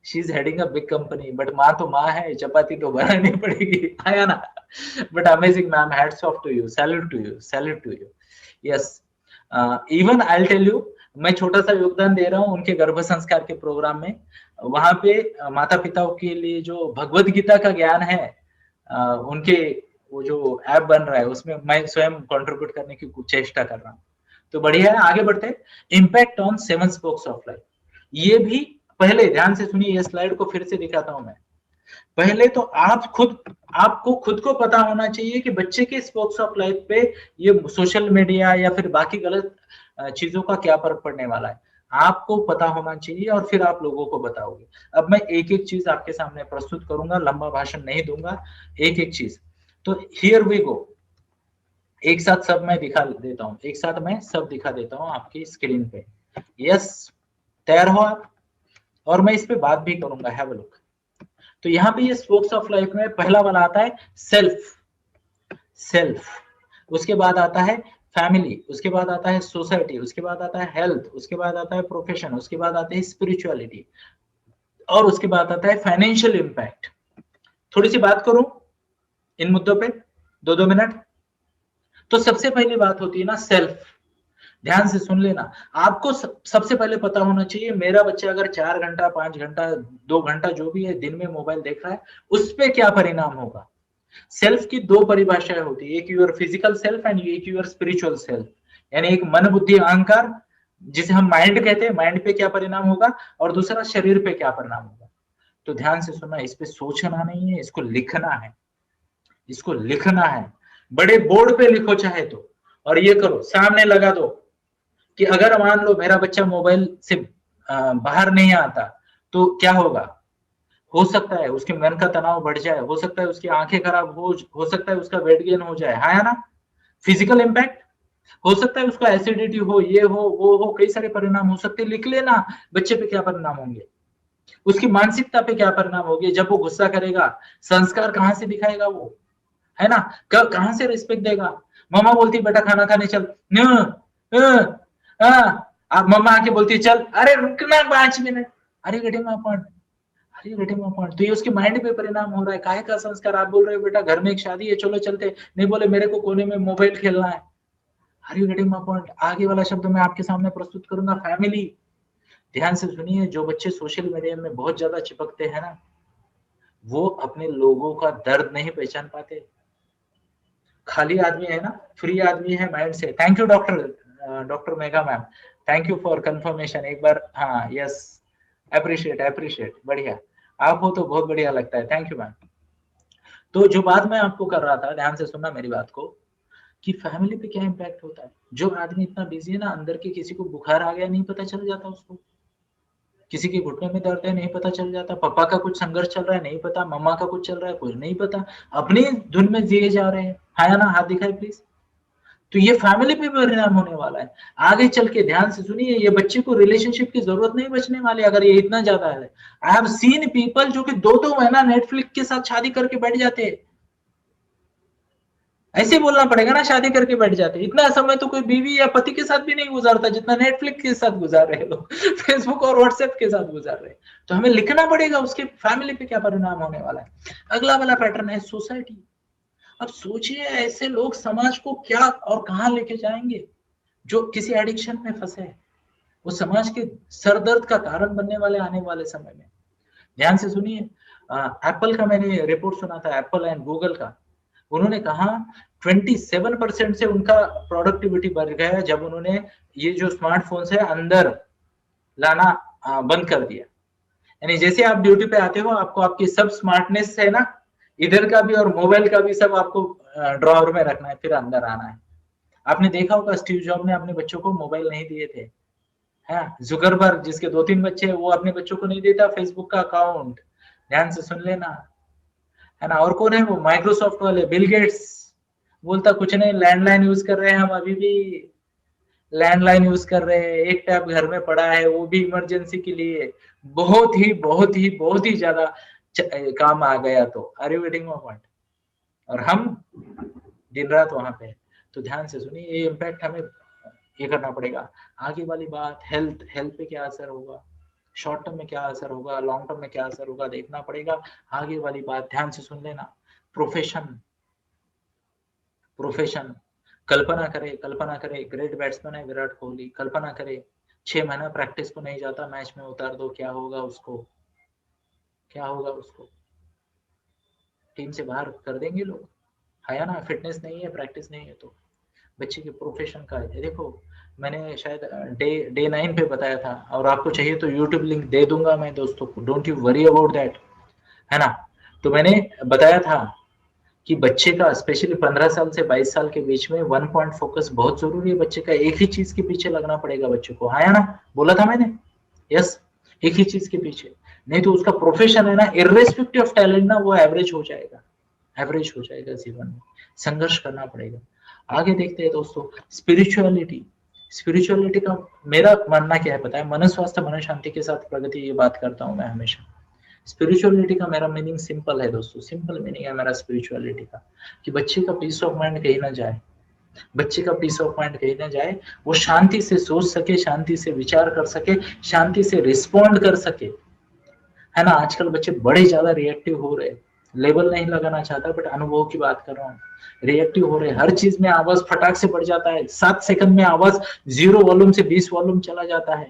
she is heading a big company, but माँ तो माँ है, चपाती तो बनानी पड़ेगी, आया ना। But amazing ma'am, hats off to you, salute to you, salute to you. Yes. Even I tell you, मैं छोटा सा योगदान दे रहा हूँ उनके गर्भ संस्कार के प्रोग्राम में। वहां पे माता पिताओं के लिए जो भगवत गीता का ज्ञान है, उनके वो जो ऐप बन रहा है उसमें मैं स्वयं कंट्रीब्यूट करने की चेष्टा कर रहा हूँ। तो बढ़िया है, आगे बढ़ते। Impact on seven spokes of life, ये भी पहले ध्यान से सुनिए, ये स्लाइड को फिर से दिखाता हूं मैं। पहले तो आपको खुद को पता होना चाहिए कि बच्चे के स्पोक्स ऑफ लाइफ पे ये सोशल मीडिया या फिर बाकी गलत चीजों का क्या फर्क पड़ने वाला है, आपको पता होना चाहिए, और फिर आप लोगों को बताओगे। अब मैं एक एक चीज आपके सामने प्रस्तुत करूंगा, लंबा भाषण नहीं दूंगा, एक एक चीज। तो हियर वी गो, एक साथ सब मैं दिखा देता हूँ, एक साथ मैं सब दिखा देता हूँ आपकी स्क्रीन पे। यस, तैयार हो आप? और मैं इस पे बात भी करूंगा, हैव अ लुक। तो यहाँ पे ये स्पोक्स ऑफ लाइफ में पहला वाला आता है सेल्फ, सेल्फ। उसके बाद आता है फैमिली, उसके बाद आता है सोसाइटी, उसके बाद आता है हेल्थ, उसके बाद आता है प्रोफेशन, उसके बाद आता है स्पिरिचुअलिटी, और उसके बाद आता है फाइनेंशियल इंपैक्ट। थोड़ी सी बात करूं इन मुद्दों पे, 2-2 मिनट। तो सबसे पहली बात होती है ना सेल्फ। ध्यान से सुन लेना, आपको सबसे पहले पता होना चाहिए, मेरा बच्चा अगर 4 घंटा, 5 घंटा, 2 घंटा जो भी है दिन में मोबाइल देख रहा है, उस पर क्या परिणाम होगा। सेल्फ की दो परिभाषाएं होती है, एक यूर फिजिकल सेल्फ एंड एक यूर स्पिरिचुअल सेल्फ। यानी एक मन बुद्धि अहंकार, जिसे हम माइंड कहते हैं, माइंड पे क्या परिणाम होगा, और दूसरा शरीर पे क्या परिणाम होगा। तो ध्यान से सुनना, इस पे सोचना नहीं है, इसको लिखना है, इसको लिखना है, बड़े बोर्ड पे लिखो चाहे तो, और ये करो, सामने लगा दो कि अगर मान लो मेरा बच्चा मोबाइल से बाहर नहीं आता तो क्या होगा। हो सकता है उसके मन का तनाव बढ़ जाए, हो सकता है उसकी आंखें खराब हो सकता है उसका वेट गेन हो जाए, है ना। फिजिकल इम्पैक्ट हो सकता है, उसका एसिडिटी हो, ये हो वो हो, कई सारे परिणाम हो सकते हैं। लिख लेना बच्चे पे क्या परिणाम होंगे, उसकी मानसिकता पे क्या परिणाम होंगे। जब वो गुस्सा करेगा, संस्कार कहाँ से दिखाएगा वो, है ना। कहां से रिस्पेक्ट देगा। मम्मा बोलती बेटा खाना खाने चल, अब मम्मा आके बोलती चल, अरे रुकना 5 मिनट, अरे गधे माँ पढ़, अरे बेटे माँ पढ़। तो ये उसके माइंड पे परिणाम हो रहा है। काहे का संस्कार। आप बोल रहे हो बेटा घर में एक शादी है, चलो चलते, नहीं बोले मेरे को कोने में मोबाइल खेलना है। हरी वेडिंग माय पॉइंट, आगे वाला शब्द मैं आपके सामने प्रस्तुत करूंगा, फैमिली। ध्यान से सुनिए, जो बच्चे सोशल मीडिया में बहुत ज्यादा चिपकते हैं ना, वो अपने लोगों का दर्द नहीं पहचान पाते। खाली आदमी है ना, फ्री आदमी है माइंड से। Thank you doctor Megha ma'am, thank you for confirmation एक बार। हाँ यस, अप्रिशिएट, बढ़िया। आप हो तो बहुत बढ़िया लगता है, थैंक यू मैम। तो जो बात मैं आपको कर रहा था, ध्यान से सुनना मेरी बात को, कि फैमिली पे क्या इम्पैक्ट होता है। जो आदमी इतना बिजी है ना, अंदर के किसी को बुखार आ गया नहीं पता चल जाता उसको, किसी के घुटने में दर्द है नहीं पता चल जाता, पापा का कुछ संघर्ष चल रहा है नहीं पता, मम्मा का कुछ चल रहा है कुछ नहीं पता, अपनी धुन में जिए जा रहे हैं। हाँ या ना, हाथ दिखाए प्लीज। तो ये फैमिली पे परिणाम होने वाला है आगे चल के। ध्यान से सुनिए, ये बच्चे को रिलेशनशिप की जरूरत नहीं बचने वाली अगर ये इतना ज्यादा है। आई हैव सीन पीपल जो कि 2-2 महीना नेटफ्लिक्स के साथ शादी करके बैठ जाते हैं। ऐसे बोलना पड़ेगा ना, शादी करके बैठ जाते। इतना समय तो कोई बीवी या पति के साथ भी नहीं गुजारता जितना नेटफ्लिक्स के साथ गुजार रहे लोग, फेसबुक और व्हाट्सएप के साथ गुजार रहे। तो हमें लिखना पड़ेगा उसके फैमिली पे क्या परिणाम होने वाला है। अगला वाला पैटर्न है सोसाइटी। अब सोचिए ऐसे लोग समाज को क्या और कहां लेके जाएंगे। जो किसी एडिक्शन में फंसे हैं, वो समाज के सरदर्द का कारण बनने वाले आने वाले समय में। ध्यान से सुनिए, एप्पल का मैंने रिपोर्ट सुना था, एप्पल एंड गूगल का। उन्होंने कहा 27% से उनका प्रोडक्टिविटी बढ़ गया जब उन्होंने ये जो स्मार्टफोन है अंदर लाना बंद कर दिया। यानी जैसे आप ड्यूटी पे आते हो, आपको आपकी सब स्मार्टनेस है ना, इधर का भी और मोबाइल का भी सब आपको ड्रॉअर में रखना है, फिर अंदर आना है। आपने देखा होगा स्टीव जॉब ने अपने बच्चों को मोबाइल नहीं दिए थे। है जुकरबर्ग जिसके 2-3 बच्चे हैं, वो अपने बच्चों को नहीं देता फेसबुक का अकाउंट। ध्यान से सुन लेना, है ना। और कौन है वो, माइक्रोसॉफ्ट वाले बिल गेट्स, बोलता कुछ नहीं, लैंडलाइन यूज कर रहे हैं हम अभी भी, लैंडलाइन यूज कर रहे हैं, एक टैब घर में पड़ा है वो भी इमरजेंसी के लिए, बहुत ही ज्यादा काम आ गया तो। Are you getting my point. और हम दिन रात वहां पे। तो ध्यान से सुनिए, ये इम्पैक्ट हमें ये करना पड़ेगा। आगे वाली बात, हेल्थ, हेल्थ पे क्या असर होगा, शॉर्ट टर्म में क्या असर होगा, लॉन्ग टर्म में क्या असर होगा, देखना पड़ेगा। आगे वाली बात ध्यान से सुन लेना, प्रोफेशन। प्रोफेशन, कल्पना करे ग्रेट बैट्समैन है विराट कोहली, कल्पना करे 6 महीना प्रैक्टिस को नहीं जाता, मैच में उतार दो, क्या होगा उसको, क्या होगा उसको, टीम से बाहर कर देंगे लोग, है ना। फिटनेस नहीं है, प्रैक्टिस नहीं है तो। बच्चे के प्रोफेशन का है, देखो मैंने शायद डे 9 पे बताया था, और आपको चाहिए तो यूट्यूब लिंक दे दूंगा मैं दोस्तों को, don't you worry about that, है ना। तो मैंने बताया था कि बच्चे का स्पेशली 15 साल से 22 साल के बीच में 1 पॉइंट फोकस बहुत जरूरी है। बच्चे का एक ही चीज के पीछे लगना पड़ेगा बच्चे को, है ना, बोला था मैंने, यस, एक ही चीज के पीछे। नहीं तो उसका प्रोफेशन है ना, इर्रेस्पेक्टिव ऑफ टैलेंट ना, वो एवरेज हो जाएगा, एवरेज हो जाएगा जीवन में। संघर्ष करना पड़ेगा। आगे देखते हैं दोस्तों, स्पिरिचुअलिटी। स्पिरिचुअलिटी का मेरा मानना क्या है पता है, मन स्वास्थ्य मन शांति के साथ प्रगति, ये बात करता हूं मैं हमेशा। स्पिरिचुअलिटी का मेरा मीनिंग सिंपल है दोस्तों, सिंपल मीनिंग है मेरा स्पिरिचुअलिटी का, कि बच्चे का पीस ऑफ माइंड कहीं ना जाए, बच्चे का पीस ऑफ माइंड कहीं ना जाए, वो शांति से सोच सके, शांति से विचार कर सके, शांति से रिस्पॉन्ड कर सके, है ना। आजकल बच्चे बड़े ज्यादा रिएक्टिव हो रहे, लेबल नहीं लगाना चाहता बट अनुभव की बात कर रहा हूँ। रिएक्टिव हो रहे, हर चीज में आवाज फटाक से बढ़ जाता है, 7 सेकंड में आवाज 0 वॉल्यूम से 20 वॉल्यूम चला जाता है,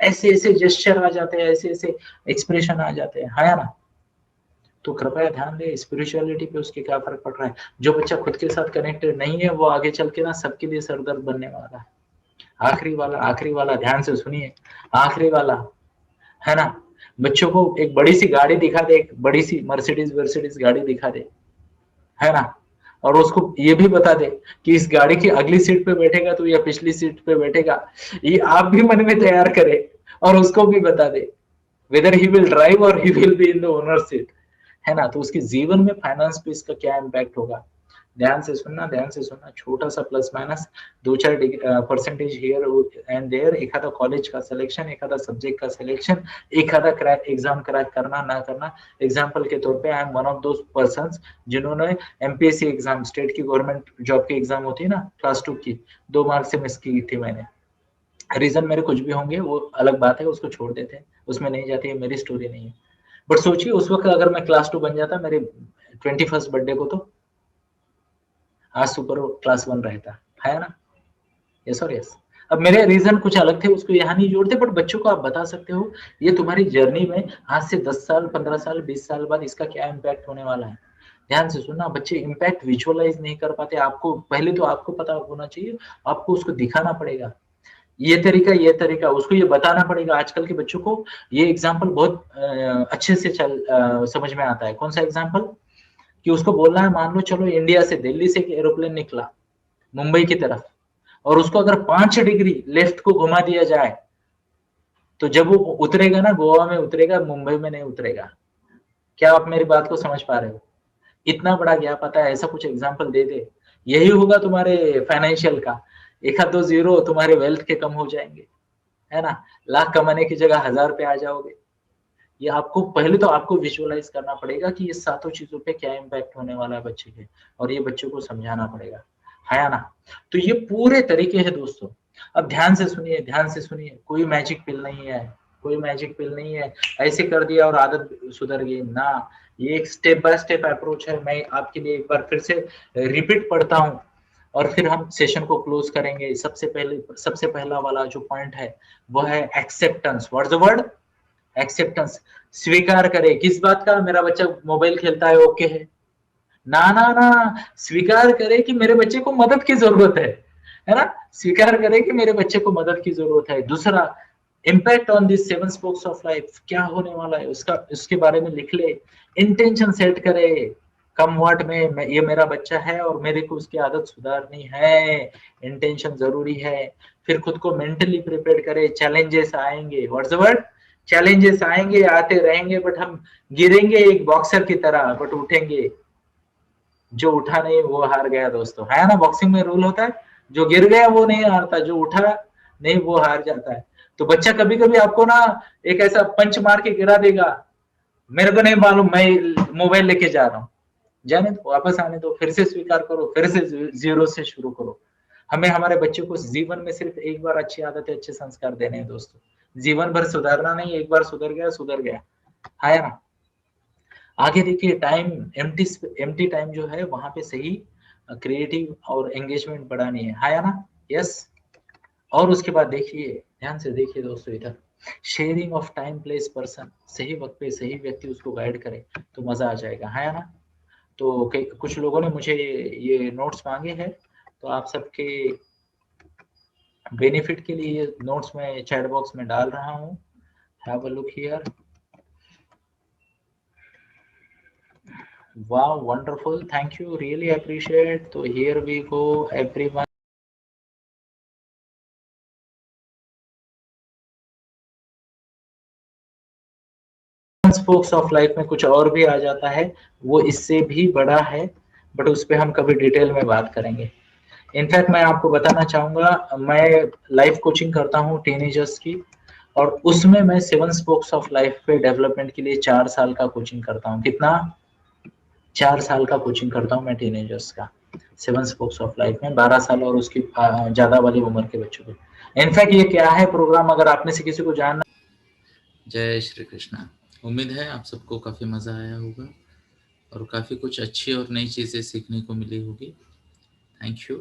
ऐसे ऐसे जेस्चर आ जाते हैं, ऐसे ऐसे एक्सप्रेशन आ जाते हैं, है ना। तो कृपया ध्यान दे स्पिरिचुअलिटी पे उसके क्या फर्क पड़ रहा है। जो बच्चा खुद के साथ कनेक्टेड नहीं है, वो आगे चल के ना सबके लिए सरदर्द बनने वाला है। आखिरी वाला ध्यान से सुनिए, आखिरी वाला, है ना, बच्चों को एक बड़ी सी गाड़ी दिखा दे, एक बड़ी सी मर्सिडीज वर्सिडीज गाड़ी दिखा दे, है ना, और उसको ये भी बता दे कि इस गाड़ी की अगली सीट पे बैठेगा तो या पिछली सीट पे बैठेगा, ये आप भी मन में तैयार करे और उसको भी बता दे वेदर ही विल ड्राइव और he will be in the owner seat, है ना। तो उसके जीवन में फाइनेंस पे इसका क्या इम्पैक्ट होगा, ध्यान से सुनना, ध्यान से सुनना, छोटा सा plus minus 2-4 percentage here and there, एक आधा कॉलेज का सिलेक्शन, एक आधा सब्जेक्ट का सिलेक्शन, एक आधा क्रैक एग्जाम क्रैक करना ना करना। एग्जाम्पल के तौर पे I am one of those person जिन्होंने एमपीएससी एग्जाम, स्टेट की गवर्नमेंट जॉब की एग्जाम होती है ना, क्लास 2 की, 2 मार्क्स से मिस की थी मैंने। रीजन मेरे कुछ भी होंगे, वो अलग बात है, उसको छोड़ देते हैं, उसमें नहीं जाती है, मेरी स्टोरी नहीं है। बट सोचिए उस वक्त अगर मैं क्लास 2 बन जाता मेरे 21st बर्थडे को, तो आज सुपर क्लास 1 रहता, है ना। यस और यस। अब मेरे रीजन कुछ अलग थे, उसको यहाँ नहीं जोड़ते, बट बच्चों को आप बता सकते हो ये तुम्हारी जर्नी में आज से 10 साल 15 साल 20 साल बाद इसका क्या इम्पैक्ट होने वाला है। ध्यान से सुनना, बच्चे इम्पैक्ट विजुअलाइज नहीं कर पाते, आपको पहले तो आपको पता होना चाहिए, आपको उसको दिखाना पड़ेगा, ये तरीका उसको ये बताना पड़ेगा। आजकल के बच्चों को ये एग्जाम्पल बहुत अच्छे से समझ में आता है। कौन सा एग्जाम्पल, कि उसको बोलना है, मान लो चलो इंडिया से, दिल्ली से एक एरोप्लेन निकला मुंबई की तरफ, और उसको अगर 5 डिग्री लेफ्ट को घुमा दिया जाए, तो जब वो उतरेगा ना, गोवा में उतरेगा, मुंबई में नहीं उतरेगा। क्या आप मेरी बात को समझ पा रहे हो, इतना बड़ा गैप आता है। ऐसा कुछ एग्जाम्पल दे दे, यही होगा तुम्हारे फाइनेंशियल का, एक आध दो जीरो तुम्हारे वेल्थ के कम हो जाएंगे, है ना। लाख कमाने की जगह 1000 पे आ जाओगे। ये आपको पहले तो आपको विजुअलाइज करना पड़ेगा कि ये सातों चीजों पे क्या इम्पैक्ट होने वाला है बच्चे के, और ये बच्चों को समझाना पड़ेगा, है ना। तो ये पूरे तरीके हैं दोस्तों। अब ध्यान से सुनिए, ध्यान से सुनिए, कोई मैजिक पिल नहीं है, कोई मैजिक पिल नहीं है, ऐसे कर दिया और आदत सुधर गई ना। ये एक स्टेप बाय स्टेप अप्रोच है। मैं आपके लिए एक बार फिर से रिपीट पढ़ता हूँ और फिर हम सेशन को क्लोज करेंगे। सबसे पहला वाला जो पॉइंट है वो है acceptance. What's the word, acceptance. स्वीकार करे, किस बात का, मेरा बच्चा मोबाइल खेलता है, ओके है ना, ना ना, स्वीकार करे कि मेरे बच्चे को मदद की जरूरत है ना, स्वीकार करे कि मेरे बच्चे को मदद की जरूरत है। दूसरा, impact on this 7 spokes of life, क्या होने वाला है उसका, उसके बारे में लिख ले। इंटेंशन सेट करे, कम वर्ड में, ये मेरा बच्चा है और मेरे को उसकी आदत सुधारनी है, इंटेंशन जरूरी है। फिर खुद को मेंटली प्रिपेयर करे, चैलेंजेस आएंगे, व्हाट्स द वर्ड, चैलेंजेस आएंगे, आते रहेंगे, बट हम गिरेंगे एक बॉक्सर की तरह, बट उठेंगे। जो उठा नहीं वो हार गया दोस्तों, है ना। बॉक्सिंग में रूल होता है, जो गिर गया वो नहीं हारता, जो उठा नहीं वो हार जाता है। तो बच्चा कभी कभी आपको ना एक ऐसा पंच मार के गिरा देगा, मेरे को नहीं मालूम, मैं मोबाइल लेके जा रहा हूँ, जाने दो, वापस आने दो, फिर से स्वीकार करो, फिर से जीरो से शुरू करो। हमें हमारे बच्चों को जीवन में सिर्फ एक बार अच्छी आदतें, अच्छे संस्कार देने हैं दोस्तों, जीवन भर सुधारना नहीं, एक बार सुधर गया, है ना। आगे देखिए, टाइम, एम्प्टी एम्प्टी टाइम जो है वहां पे सही क्रिएटिव और एंगेजमेंट बढ़ानी है ना। यस। और उसके बाद देखिए, ध्यान से देखिए दोस्तों, इधर sharing of time place person, सही वक्त पे सही व्यक्ति उसको गाइड करे तो मजा आ जाएगा, है ना। तो कुछ लोगों ने मुझे ये नोट्स मांगे हैं, तो आप सबके बेनिफिट के लिए ये नोट्स में चैट बॉक्स में डाल रहा हूँ। Have a look here. Wow, wonderful. Thank you. Really appreciate. So here we go, everyone. Spokes of life में कुछ और भी आ जाता है, वो इससे भी बड़ा है, बट उस पर हम कभी डिटेल में बात करेंगे। इनफैक्ट मैं आपको बताना चाहूंगा, मैं लाइफ कोचिंग करता हूँ टीनेजर्स की, और उसमें मैं 7 स्पोक्स ऑफ लाइफ पे डेवलपमेंट के लिए 4 साल का कोचिंग करता हूँ। कितना, 4 साल का कोचिंग करता हूँ मैं टीनेजर्स का, 7 स्पोक्स ऑफ लाइफ में, 12 साल और उसकी ज्यादा वाली उम्र के बच्चों को। इनफैक्ट ये क्या है प्रोग्राम, अगर आप में से किसी को जानना। जय श्री कृष्णा। उम्मीद है आप सबको काफ़ी मज़ा आया होगा और काफ़ी कुछ अच्छी और नई चीज़ें सीखने को मिली होगी। Thank you.